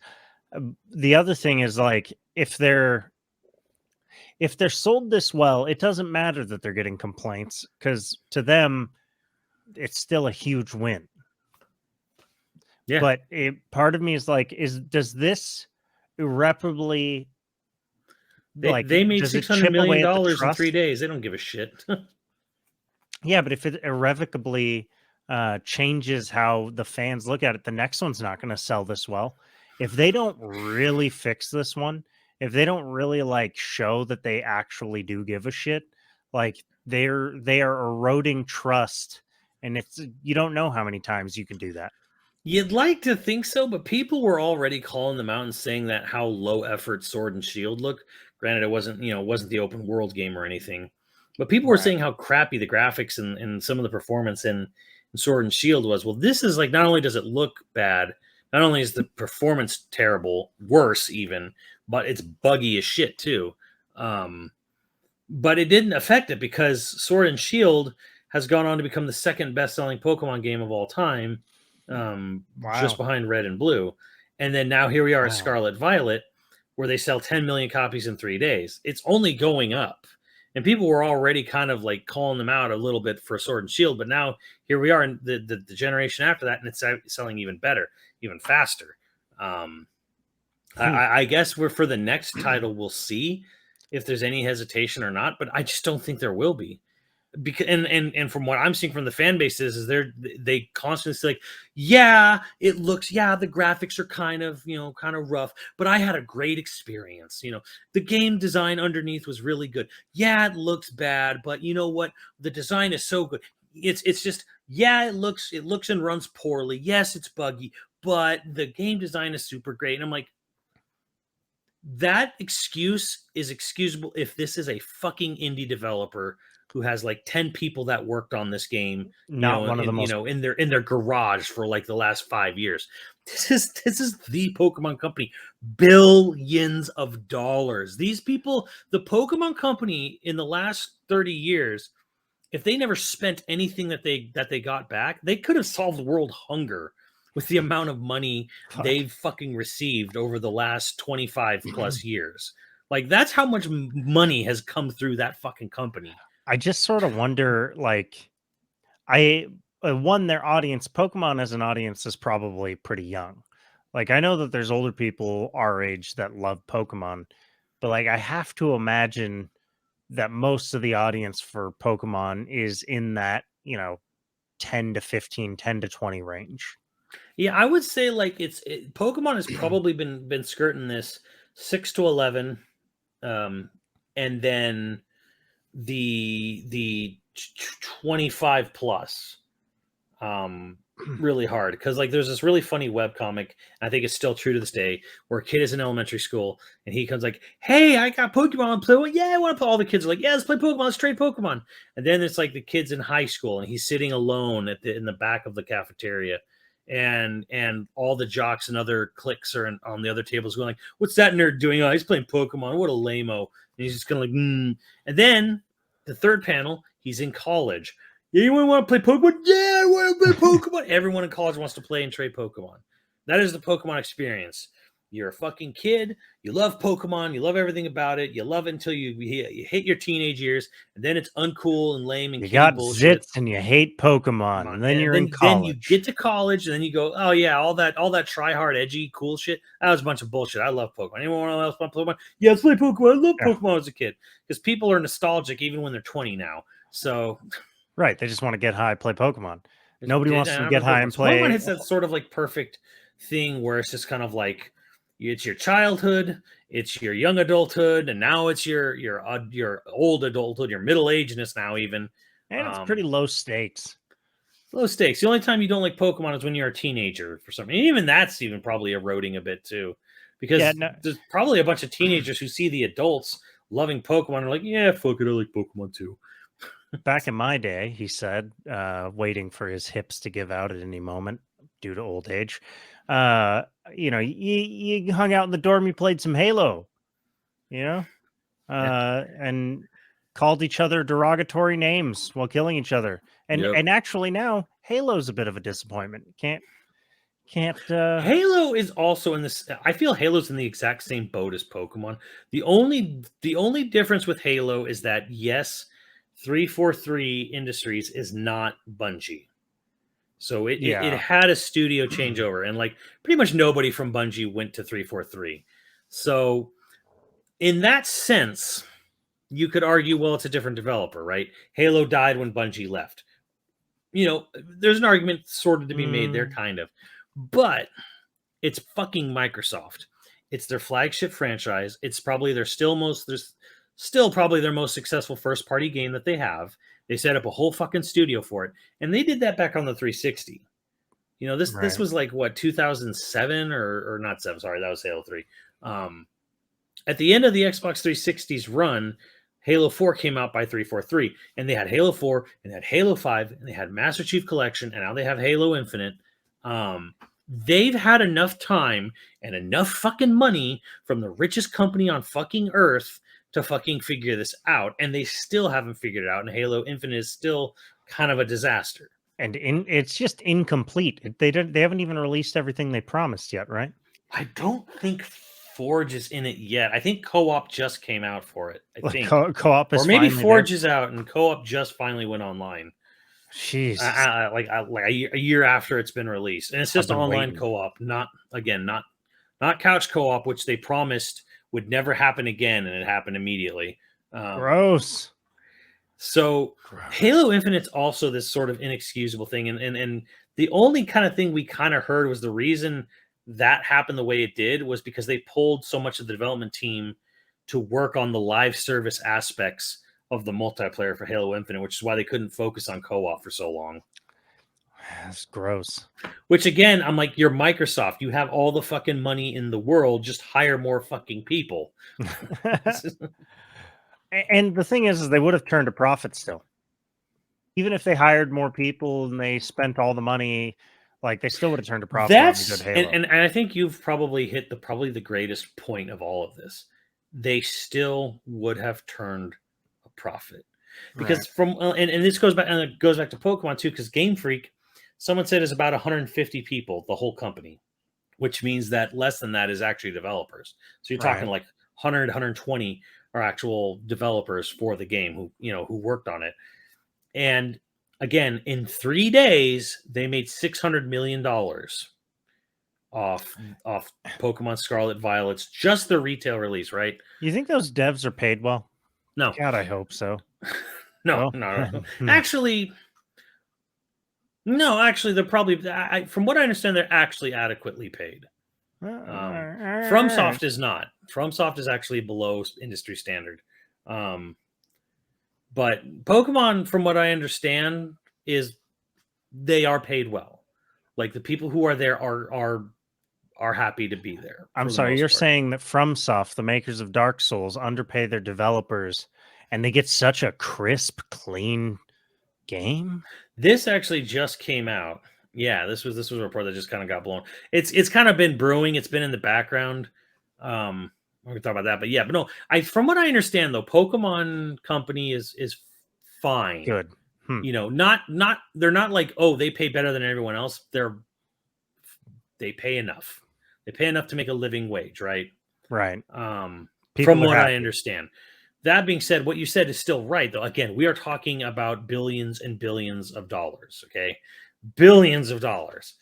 The other thing is like if they're sold this well, it doesn't matter that they're getting complaints because to them, it's still a huge win. Yeah. But part of me is like, does this irreparably They made does it $600 chip away million at the in 3 trust? days. They don't give a shit. Yeah, but if it irrevocably changes how the fans look at it, the next one's not going to sell this well. If they don't really fix this one, if they don't really like show that they actually do give a shit, like they are eroding trust, and it's you don't know how many times you can do that. You'd like to think so, but people were already calling them out and saying that how low effort Sword and Shield look. Granted, it wasn't wasn't the open world game or anything, but people were Right. saying how crappy the graphics and some of the performance in Sword and Shield was. Well, this is like not only does it look bad, not only is the performance terrible, worse even, but it's buggy as shit too. But it didn't affect it because Sword and Shield has gone on to become the second best-selling Pokemon game of all time, just Wow. behind Red and Blue. And then now here we are at Wow. Scarlet Violet, where they sell 10 million copies in 3 days. It's only going up. And people were already kind of like calling them out a little bit for Sword and Shield, but now here we are in the generation after that, and it's selling even better, even faster. I guess we're for the next title, we'll see if there's any hesitation or not, but I just don't think there will be. Because and from what I'm seeing from the fan base is they constantly say like, yeah, it looks, yeah, the graphics are kind of rough, but I had a great experience. The game design underneath was really good. Yeah, it looks bad, but you know what? The design is so good. It's just, yeah, it looks and runs poorly. Yes, it's buggy, but the game design is super great. And I'm like, that excuse is excusable if this is a fucking indie developer who has like 10 people that worked on this game, Not one of the most in their garage for like the last 5 years. This is the Pokemon company, billions of dollars. These people, the Pokemon company in the last 30 years, if they never spent anything that they got back, they could have solved world hunger with the amount of money they've fucking received over the last 25 plus years. Like that's how much money has come through that fucking company. I just sort of wonder, like, one, their audience, Pokemon as an audience is probably pretty young. Like, I know that there's older people our age that love Pokemon, but like, I have to imagine that most of the audience for Pokemon is in that, 10 to 15, 10 to 20 range. Yeah, I would say like Pokemon has probably been skirting this 6 to 11, and then the 25 plus, really hard, because like there's this really funny web comic, and I think it's still true to this day, where a kid is in elementary school and he comes like, hey, I got Pokemon play. Well, yeah, I want to play. All the kids are like, yeah, let's play Pokemon, let's trade Pokemon. And then it's like the kid's in high school and he's sitting alone in the back of the cafeteria, and all the jocks and other cliques are on the other tables going like, what's that nerd doing? Oh, he's playing Pokemon, what a lame-o. And he's just kind of like, And then the third panel, he's in college. Yeah, you want to play Pokemon? Yeah, I want to play Pokemon. Everyone in college wants to play and trade Pokemon. That is the Pokemon experience. You're a fucking kid. You love Pokemon. You love everything about it. You love it until you hit your teenage years, and then it's uncool and lame and You kiddie got bullshit. zits and you hate Pokemon, and then you're in Then you college. get to college, and then you go, oh yeah, all that try hard, edgy, cool shit. That was a bunch of bullshit. I love Pokemon. Anyone else want to play Pokemon? Yeah, let's play Pokemon. I love Pokemon as a kid, because people are nostalgic even when they're 20 now. So Right, they just want to get high, play Pokemon. Nobody wants to get high and so Pokemon play. hits that sort of like perfect thing where it's just kind of like it's your childhood, it's your young adulthood, and now it's your old adulthood, your middle agedness now even. And it's pretty low stakes. Low stakes. The only time you don't like Pokemon is when you're a teenager for something. And even that's even probably eroding a bit too, because there's probably a bunch of teenagers who see the adults loving Pokemon and are like, yeah, fuck it, I like Pokemon too. Back in my day, he said, waiting for his hips to give out at any moment due to old age. You hung out in the dorm, you played some Halo, and called each other derogatory names while killing each other. And actually now Halo's a bit of a disappointment. Can't Can't. Halo is also in this. I feel Halo's in the exact same boat as Pokemon. The only difference with Halo is that yes, 343 Industries is not Bungie. So it had a studio changeover, and like pretty much nobody from Bungie went to 343. So in that sense, you could argue, well, it's a different developer, right? Halo died when Bungie left. There's an argument sort of to be made there, kind of. But it's fucking Microsoft. It's their flagship franchise. It's probably their probably their most successful first party game that they have. They set up a whole fucking studio for it, and they did that back on the 360. This was like what, 2007 or not 7? Sorry, that was Halo 3. At the end of the Xbox 360's run, Halo 4 came out by 343, and they had Halo 4, and they had Halo 5, and they had Master Chief Collection, and now they have Halo Infinite. They've had enough time and enough fucking money from the richest company on fucking earth to fucking figure this out, and they still haven't figured it out, and Halo Infinite is still kind of a disaster. And it's just incomplete. They haven't even released everything they promised yet, right? I don't think Forge is in it yet. I think co-op just came out for it. I think co-op is, or maybe Forge is out and co-op just finally went online. Jesus, like a year after it's been released, and it's just online co-op, not couch co-op, which they promised would never happen again, and it happened immediately. Gross. So Halo Infinite's also this sort of inexcusable thing, and the only kind of thing we kind of heard was the reason that happened the way it did was because they pulled so much of the development team to work on the live service aspects of the multiplayer for Halo Infinite, which is why they couldn't focus on co-op for so long. That's gross. Which again, I'm like, you're Microsoft. You have all the fucking money in the world. Just hire more fucking people. And the thing is they would have turned a profit still. Even if they hired more people and they spent all the money, like they still would have turned a profit. That's and I think you've probably hit probably the greatest point of all of this. They still would have turned a profit because and this goes back, and it goes back to Pokemon too, because Game Freak, someone said, is about 150 people, the whole company, which means that less than that is actually developers. So you're talking like 100, 120 are actual developers for the game who worked on it. And again, in 3 days, they made $600 million off Pokemon Scarlet Violet's just the retail release, right? You think those devs are paid well? No. God, I hope so. No. Actually, they're probably, from what I understand, they're actually adequately paid. FromSoft is not. FromSoft is actually below industry standard. But Pokemon, from what I understand, is they are paid well. Like the people who are there are happy to be there. I'm sorry, you're saying that FromSoft, the makers of Dark Souls, underpay their developers, and they get such a crisp, clean game? This actually just came out. Yeah, this was a report that just kind of got blown. It's kind of been brewing. It's been in the background. We can talk about that, but no. From what I understand, though, Pokemon Company is fine. Good. Not they're not like, oh, they pay better than everyone else. They pay enough. They pay enough to make a living wage, right? Right. From what I understand. That being said, what you said is still right, though. Again, we are talking about billions and billions of dollars, okay? Billions of dollars.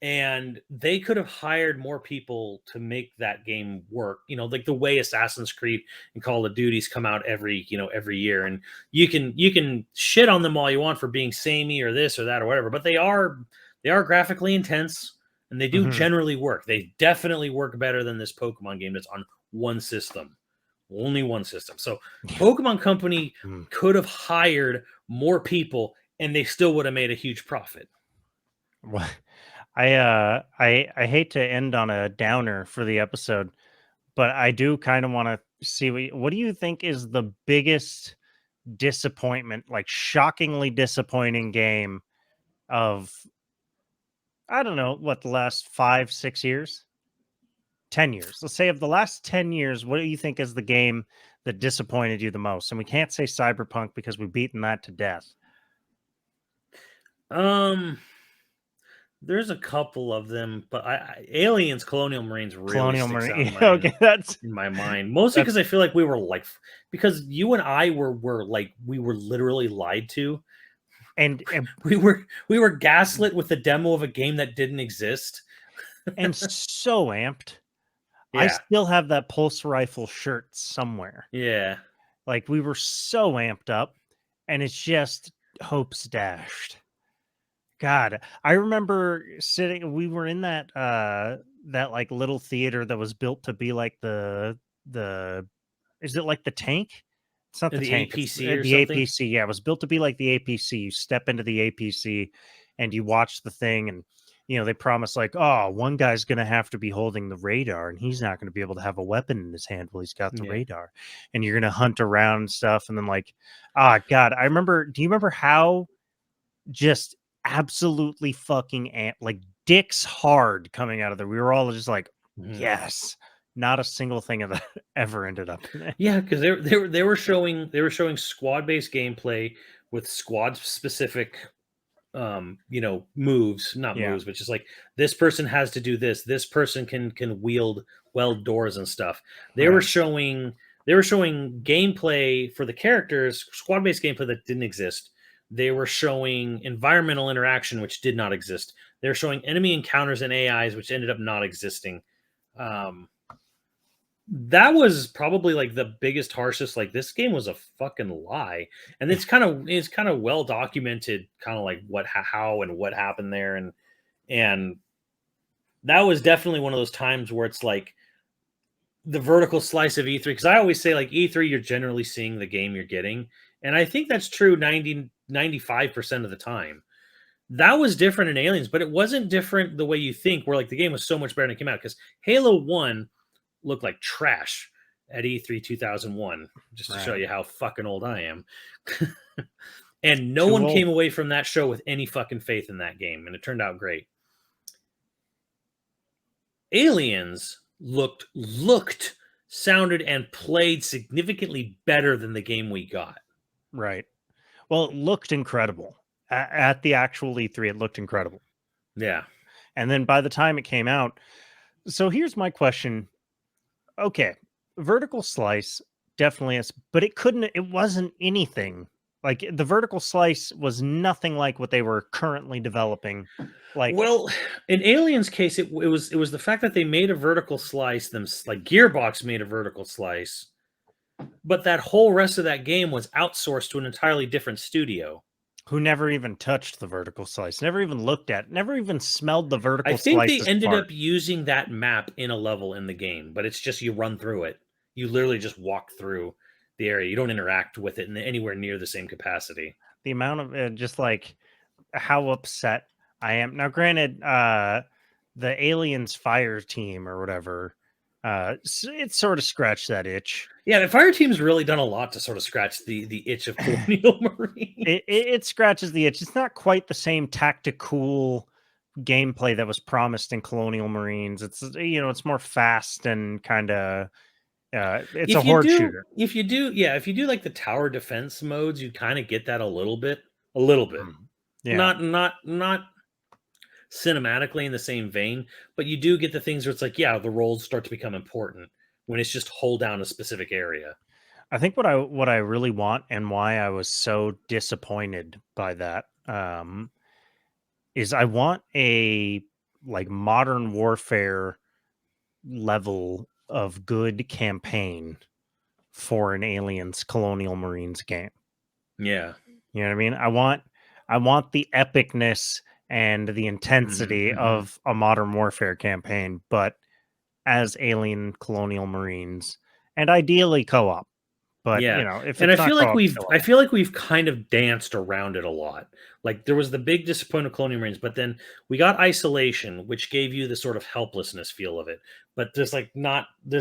And they could have hired more people to make that game work, like the way Assassin's Creed and Call of Duty's come out every year. And you can shit on them all you want for being samey or this or that or whatever, but they are graphically intense, and they do generally work. They definitely work better than this Pokemon game that's on one system. Only one system. So Pokemon Company could have hired more people, and they still would have made a huge profit. Well, I hate to end on a downer for the episode, but I do kind of want to see what do you think is the biggest disappointment, like shockingly disappointing game of, I don't know, what, the last 5-6 years? 10 years. Let's say of the last 10 years, what do you think is the game that disappointed you the most? And we can't say Cyberpunk because we've beaten that to death. There's a couple of them, but Aliens, Colonial Marines really Colonial sticks out Marine. Okay, in my mind. Mostly because I feel like we were like, because you and I were like, we were literally lied to. and we were gaslit with the demo of a game that didn't exist. and so amped. I Yeah. still have that pulse rifle shirt somewhere. Yeah. Like we were so amped up, and it's just hopes dashed. God, I remember sitting. We were in that like little theater that was built to be like the. Is it like the tank? It's not the The tank. It's APC or the something. APC. Yeah, it was built to be like the APC. You step into the APC, and you watch the thing, and they promise like, oh, one guy's gonna have to be holding the radar, and he's not gonna be able to have a weapon in his hand while he's got the Yeah. radar, and you're gonna hunt around and stuff, and then like, God, I remember. Do you remember how just absolutely fucking like dicks hard coming out of there? We were all just like, yes. Not a single thing of that ever ended up in it. Yeah, because they were showing squad based gameplay with squad specific moves, not Yeah. moves, but just like this person has to do this person can weld doors and stuff. They were Right. showing gameplay for the characters, squad based gameplay that didn't exist. They were showing environmental interaction which did not exist. They were showing enemy encounters and AIs which ended up not existing. That was probably like the biggest, harshest. Like this game was a fucking lie, and it's kind of well documented, kind of like how and what happened there, and that was definitely one of those times where it's like the vertical slice of E3. Because I always say like E3, you're generally seeing the game you're getting, and I think that's true 95% of the time. That was different in Aliens, but it wasn't different the way you think. Where like the game was so much better when it came out, because Halo 1 looked like trash at E3 2001, just to show you how fucking old I am. And no one came away from that show with any fucking faith in that game, and it turned out great. Aliens looked, sounded, and played significantly better than the game we got. Right. Well, it looked incredible. At the actual E3, it looked incredible. Yeah. And then by the time it came out, so here's my question. Okay, vertical slice definitely is, but it wasn't anything. Like the vertical slice was nothing like what they were currently developing. Like, well, in Aliens' case, it was the fact that they made a vertical slice. Like Gearbox made a vertical slice, but that whole rest of that game was outsourced to an entirely different studio who never even touched the vertical slice, never even looked at, never even smelled the vertical slice. I think they ended up using that map in a level in the game, but it's just you run through it. You literally just walk through the area. You don't interact with it in anywhere near the same capacity. The amount of just like how upset I am now. Granted, the Aliens Fire Team or whatever, it sort of scratched that itch. Yeah, the Fire Team's really done a lot to sort of scratch the itch of Colonial Marine. It scratches the itch. It's not quite the same tactical gameplay that was promised in Colonial Marines. It's it's more fast and kind of it's a horde shooter. If you do like the tower defense modes, you kind of get that a little bit. Yeah. Not cinematically in the same vein, but you do get the things where it's like, yeah, the roles start to become important when it's just hold down a specific area. I think what I really want and why I was so disappointed by that is I want a like modern warfare level of good campaign for an Aliens Colonial Marines game. Yeah. You know what I mean? I want the epicness and the intensity of a modern warfare campaign, but as alien Colonial Marines and ideally co-op. But yeah, if and I feel like we've kind of danced around it a lot. Like there was the big disappointment of Colonial Marines, but then we got Isolation, which gave you the sort of helplessness feel of it. But there's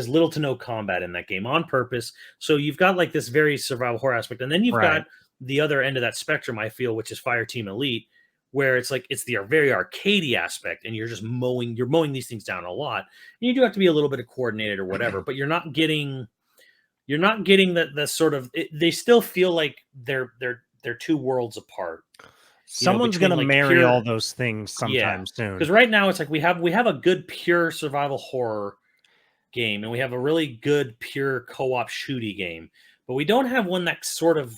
little to no combat in that game on purpose. So you've got like this very survival horror aspect, and then you've got the other end of that spectrum, I feel, which is Fireteam Elite, where it's like it's the very arcadey aspect, and you're mowing these things down a lot. And you do have to be a little bit of coordinated or whatever, but you're not getting the sort of they still feel like they're two worlds apart. Someone's going to marry all those things sometime soon. Because right now it's like we have a good pure survival horror game, and we have a really good pure co-op shooty game, but we don't have one that sort of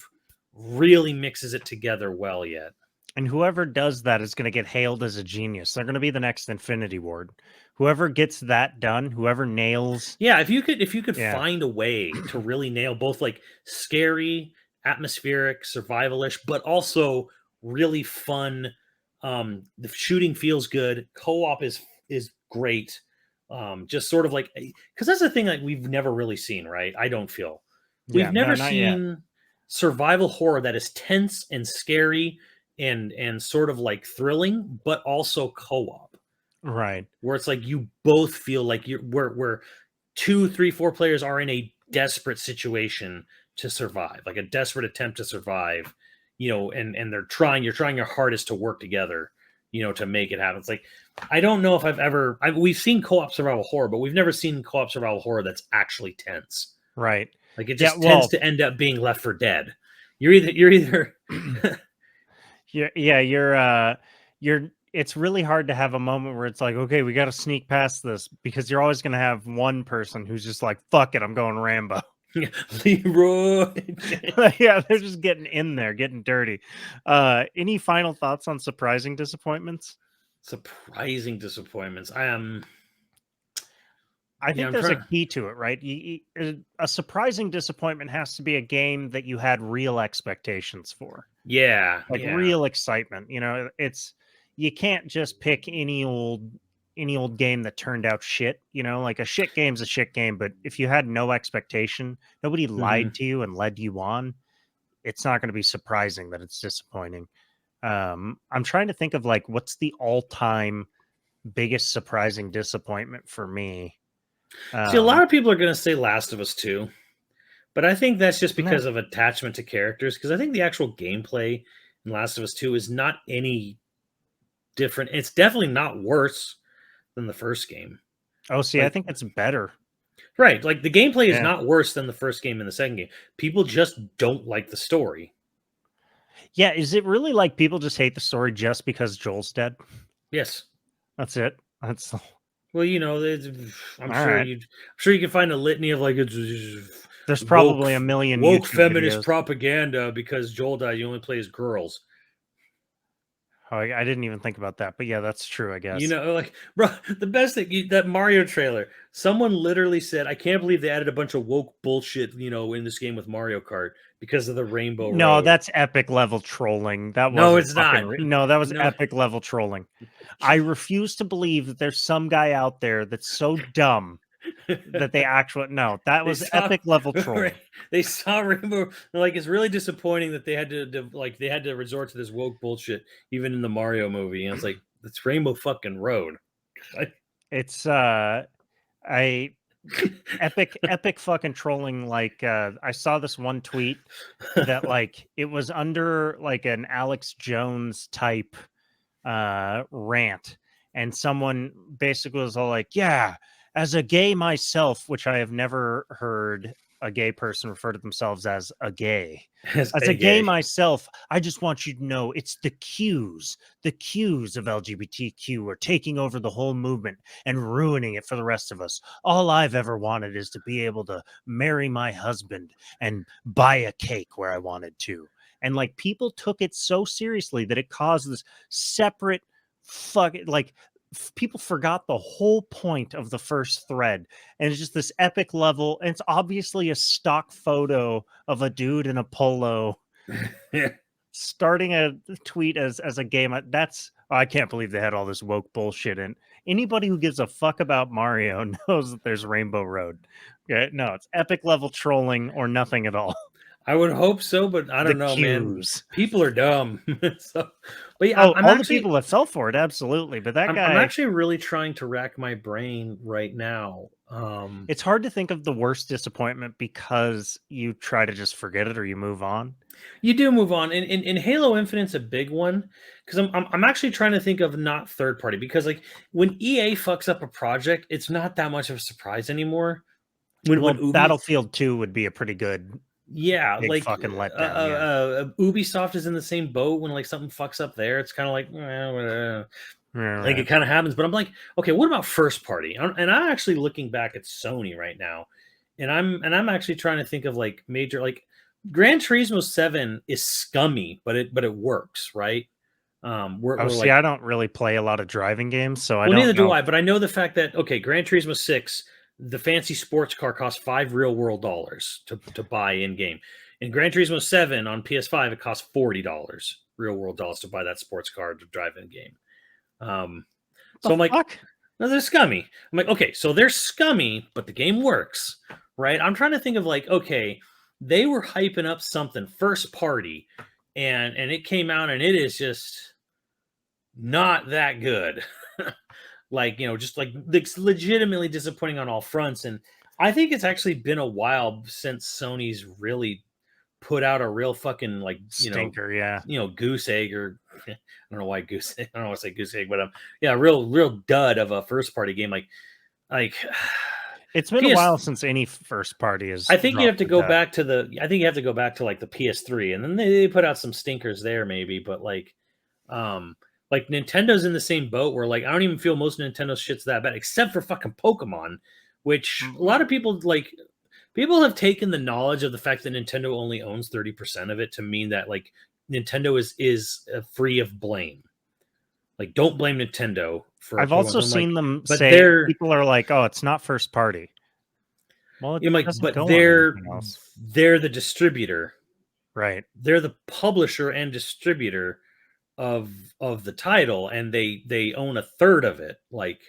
really mixes it together well yet. And whoever does that is going to get hailed as a genius. They're going to be the next Infinity Ward. Whoever gets that done, whoever nails. Yeah, if you could find a way to really nail both like scary, atmospheric, survivalish, but also really fun. The shooting feels good. Co-op is great. Just sort of like, because that's the thing like we've never really seen, right? I don't feel we've never seen survival horror that is tense and scary and sort of like thrilling, but also co-op, right? Where it's like you both feel like where 2, 3, 4 players are in a desperate situation to survive, like a desperate attempt to survive, and you're trying your hardest to work together, to make it happen. It's like, I don't know if we've seen co-op survival horror, but we've never seen co-op survival horror that's actually tense. Right. Like it just tends to end up being Left 4 Dead. You're either you're it's really hard to have a moment where it's like, okay, we got to sneak past this, because you're always going to have one person who's just like, fuck it, I'm going Rambo. Leroy. Yeah, they're just getting in there, getting dirty. Any final thoughts on surprising disappointments? Surprising disappointments. I think there's a key to it, right? A surprising disappointment has to be a game that you had real expectations for. Yeah. Real excitement. You can't just pick any old game that turned out shit. Like a shit game's a shit game, but if you had no expectation, nobody lied to you and led you on, it's not going to be surprising that it's disappointing. I'm trying to think of like, what's the all-time biggest surprising disappointment for me? See, a lot of people are going to say Last of Us 2, but I think that's just because of attachment to characters, because I think the actual gameplay in Last of Us 2 is not any different. It's definitely not worse than the first game. Oh, see, I think it's better. Right. Like the gameplay is not worse than the first game and the second game. People just don't like the story. Yeah. Is it really like people just hate the story just because Joel's dead? Yes. That's it. That's well, I'm sure you can find a litany of like there's probably a million woke YouTube feminist videos. Propaganda because Joel died. You only play as girls. Oh, I didn't even think about that, but yeah, that's true, I guess. Like, bro, the best thing, that Mario trailer, someone literally said, I can't believe they added a bunch of woke bullshit, in this game with Mario Kart because of the rainbow No, road. that's epic level trolling. That no, it's not. No, that was epic level trolling. I refuse to believe that there's some guy out there that's so dumb that they actually that was epic level trolling. They saw rainbow, like it's really disappointing that they had to resort to this woke bullshit even in the Mario movie, and it's like, it's rainbow fucking road. It's epic fucking trolling. Like I saw this one tweet that like it was under like an Alex Jones type rant, and someone basically was all like, yeah, as a gay myself, which I have never heard a gay person refer to themselves as a gay. As a gay myself, I just want you to know it's the Qs of LGBTQ are taking over the whole movement and ruining it for the rest of us. All I've ever wanted is to be able to marry my husband and buy a cake where I wanted to. And like people took it so seriously that it caused this separate people forgot the whole point of the first thread, and it's just this epic level, and it's obviously a stock photo of a dude in a polo starting a tweet as a game. I can't believe they had all this woke bullshit in. Anybody who gives a fuck about Mario knows that there's Rainbow Road. Yeah, no, it's epic level trolling or nothing at all. I would hope so, but I don't know, man. People are dumb. But yeah, all the people that fell for it, absolutely. But that guy, I'm actually really trying to rack my brain right now. It's hard to think of the worst disappointment because you try to just forget it or you move on. You do move on, and Halo Infinite's a big one because I'm actually trying to think of not third party, because like when EA fucks up a project, it's not that much of a surprise anymore. When Battlefield 2 would be a pretty good Yeah, big like fucking letdown. Ubisoft is in the same boat when like something fucks up there. It's kind of like, like Right. it kind of happens. But I'm like, okay, what about first party? And I'm actually looking back at Sony right now, and I'm actually trying to think of like major like Gran Turismo 7 is scummy, but it works, right? Oh, We're see, like, I don't really play a lot of driving games, so I well, neither don't do know. I, but I know the fact that okay, Gran Turismo 6, the fancy sports car costs $5 real world dollars to buy in game. In Gran Turismo 7 on PS5, it costs $40 real world dollars to buy that sports car to drive in game. So The I'm like, fuck? no, they're scummy. I'm like, okay, so they're scummy, but the game works, right? I'm trying to think of like, okay, they were hyping up something first party, and it came out and it is just not that good. Like, just like it's legitimately disappointing on all fronts. And I think it's actually been a while since Sony's really put out a real fucking like, Stinker, yeah. goose egg or I don't know why goose egg. I don't want to say goose egg, but yeah, real dud of a first party game. Like It's been a while since any first party has I think you have dropped to a go dud. back to I think you have to go back to like the PS3, and then they put out some stinkers there maybe, but like Nintendo's in the same boat where like I don't even feel most Nintendo shit's that bad except for fucking Pokemon, which a lot of people like. People have taken the knowledge of the fact that Nintendo only owns 30% of it to mean that like Nintendo is free of blame. Like, don't blame Nintendo for I've Pokemon. also So I'm like, seen them but say people are like, "Oh, it's not first party." Well, it I'm like, doesn't but go on anything else, they're the distributor. right? They're the publisher and distributor of the title, and they own a third of it. Like,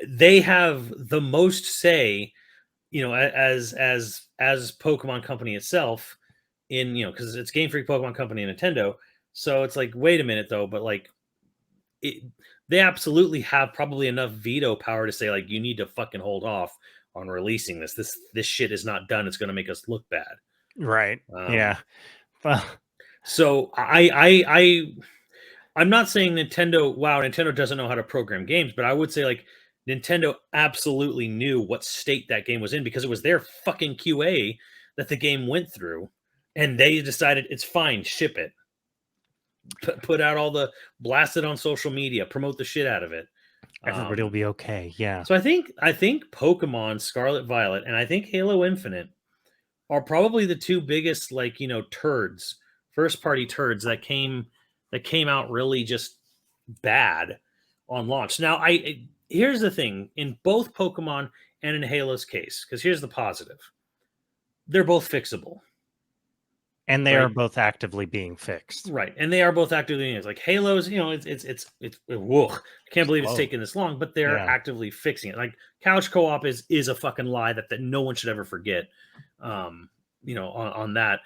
they have the most say, as Pokemon Company itself in, because it's Game Freak, Pokemon Company, and Nintendo. So it's like, wait a minute though, but like they absolutely have probably enough veto power to say like, you need to fucking hold off on releasing this. This shit is not done. It's going to make us look bad. Right. Yeah. Well, So I'm not saying Nintendo, wow, Nintendo doesn't know how to program games, but I would say like Nintendo absolutely knew what state that game was in because it was their fucking QA that the game went through, and they decided it's fine, ship it, put out all the blast it on social media, promote the shit out of it. everybody will be okay. Yeah. So I think Pokemon Scarlet Violet and I think Halo Infinite are probably the two biggest like turds, first party turds that came out really just bad on launch. Now, here's the thing in both Pokemon and in Halo's case, because here's the positive: they're both fixable, And they right? are both actively being fixed. Right, and they are both actively doing it. Like Halo's, it's whoa, I can't believe it's Slow. taken this long, but they're Yeah. actively fixing it. Like couch co-op is a fucking lie that no one should ever forget. On that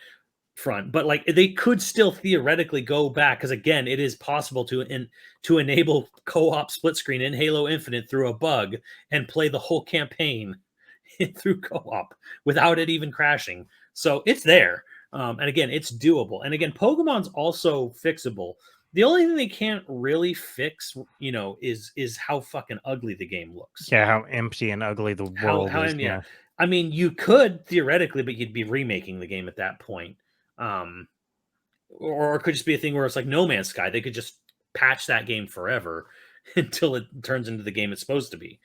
front, but like they could still theoretically go back because again, it is possible to enable co-op split screen in Halo Infinite through a bug and play the whole campaign through co-op without it even crashing. So it's there, and again, it's doable. And again, Pokemon's also fixable. The only thing they can't really fix, is how fucking ugly the game looks. Yeah, how empty and ugly the world is. Yeah. I mean, you could theoretically, but you'd be remaking the game at that point. Or it could just be a thing where it's like No Man's Sky. They could just patch that game forever until it turns into the game it's supposed to be.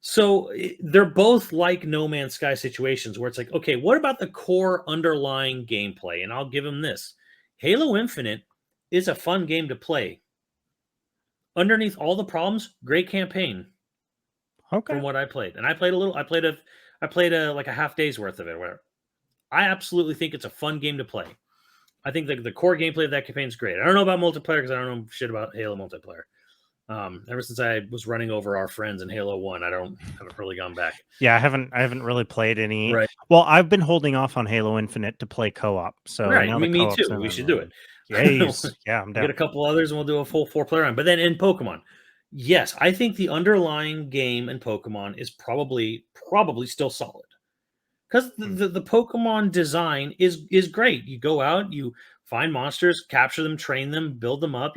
So they're both like No Man's Sky situations where it's like, okay, what about the core underlying gameplay? And I'll give them this. Halo Infinite is a fun game to play. Underneath all the problems, great campaign. Okay. From what I played. And I played a little, I played like a half day's worth of it or whatever. I absolutely think it's a fun game to play. I think the core gameplay of that campaign is great. I don't know about multiplayer because I don't know shit about Halo multiplayer. Ever since I was running over our friends in Halo 1, I haven't really gone back. Yeah, I haven't really played any. Right. Well, I've been holding off on Halo Infinite to play co-op. So right. now Me too. We should do it. Yes. Yeah, I'm down. Get a couple others and we'll do a full 4-player round. But then in Pokemon, yes, I think the underlying game in Pokemon is probably still solid. because the Pokemon design is great. You go out, you find monsters, capture them, train them, build them up,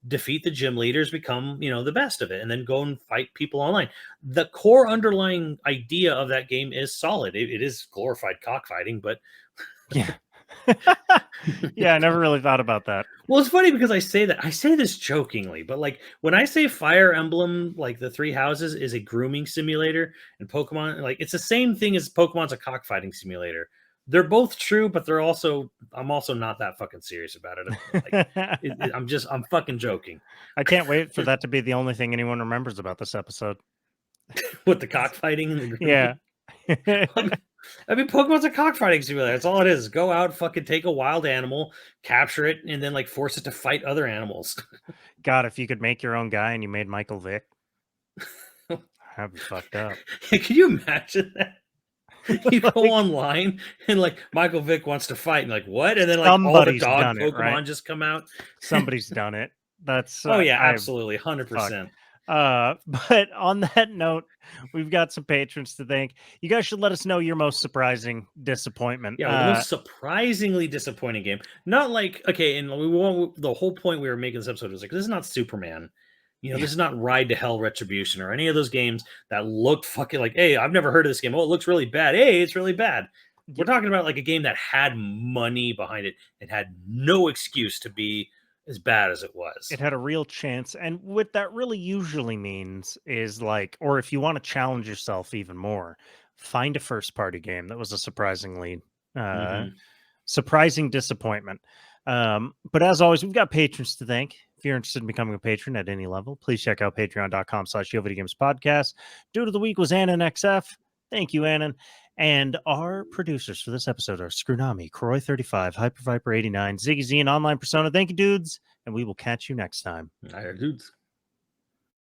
defeat the gym leaders, become, the best of it, and then go and fight people online. The core underlying idea of that game is solid. It is glorified cockfighting, but yeah. Yeah, I never really thought about that. Well, it's funny because I say this jokingly, but like when I say Fire Emblem, like the Three Houses is a grooming simulator, and Pokemon, like it's the same thing as Pokemon's a cockfighting simulator. They're both true, but I'm also not that fucking serious about it. Like, I'm fucking joking. I can't wait for that to be the only thing anyone remembers about this episode. With the cockfighting and the grooming. Yeah. I mean, Pokemon's a cockfighting simulator. That's all it is. Go out, fucking take a wild animal, capture it, and then like force it to fight other animals. God, if you could make your own guy and you made Michael Vick, that'd be fucked up. Can you imagine that? You go online and like Michael Vick wants to fight, and like what? And then like all the dog Pokemon just come out. Somebody's done it. That's oh yeah, absolutely, 100%. But on that note, we've got some patrons to thank. You guys should let us know your most surprising disappointment. Yeah, the most surprisingly disappointing game. Not like, okay, and the whole point we were making this episode was like, this is not Superman. This is not Ride to Hell Retribution or any of those games that look fucking like, hey, I've never heard of this game. Oh, it looks really bad. Hey, it's really bad. We're talking about like a game that had money behind it and had no excuse to be as bad as it was. It had a real chance. And what that really usually means is like, or if you want to challenge yourself even more, find a first party game that was a surprising disappointment. But as always, we've got patrons to thank. If you're interested in becoming a patron at any level, please check out patreon.com/YoVideogames podcast. Dude of the week was Annan XF. Thank you, Annan. And our producers for this episode are Scrunami, Croy35, Hyperviper89, Ziggy Z, and Online Persona. Thank you, dudes. And we will catch you next time. All right, dudes.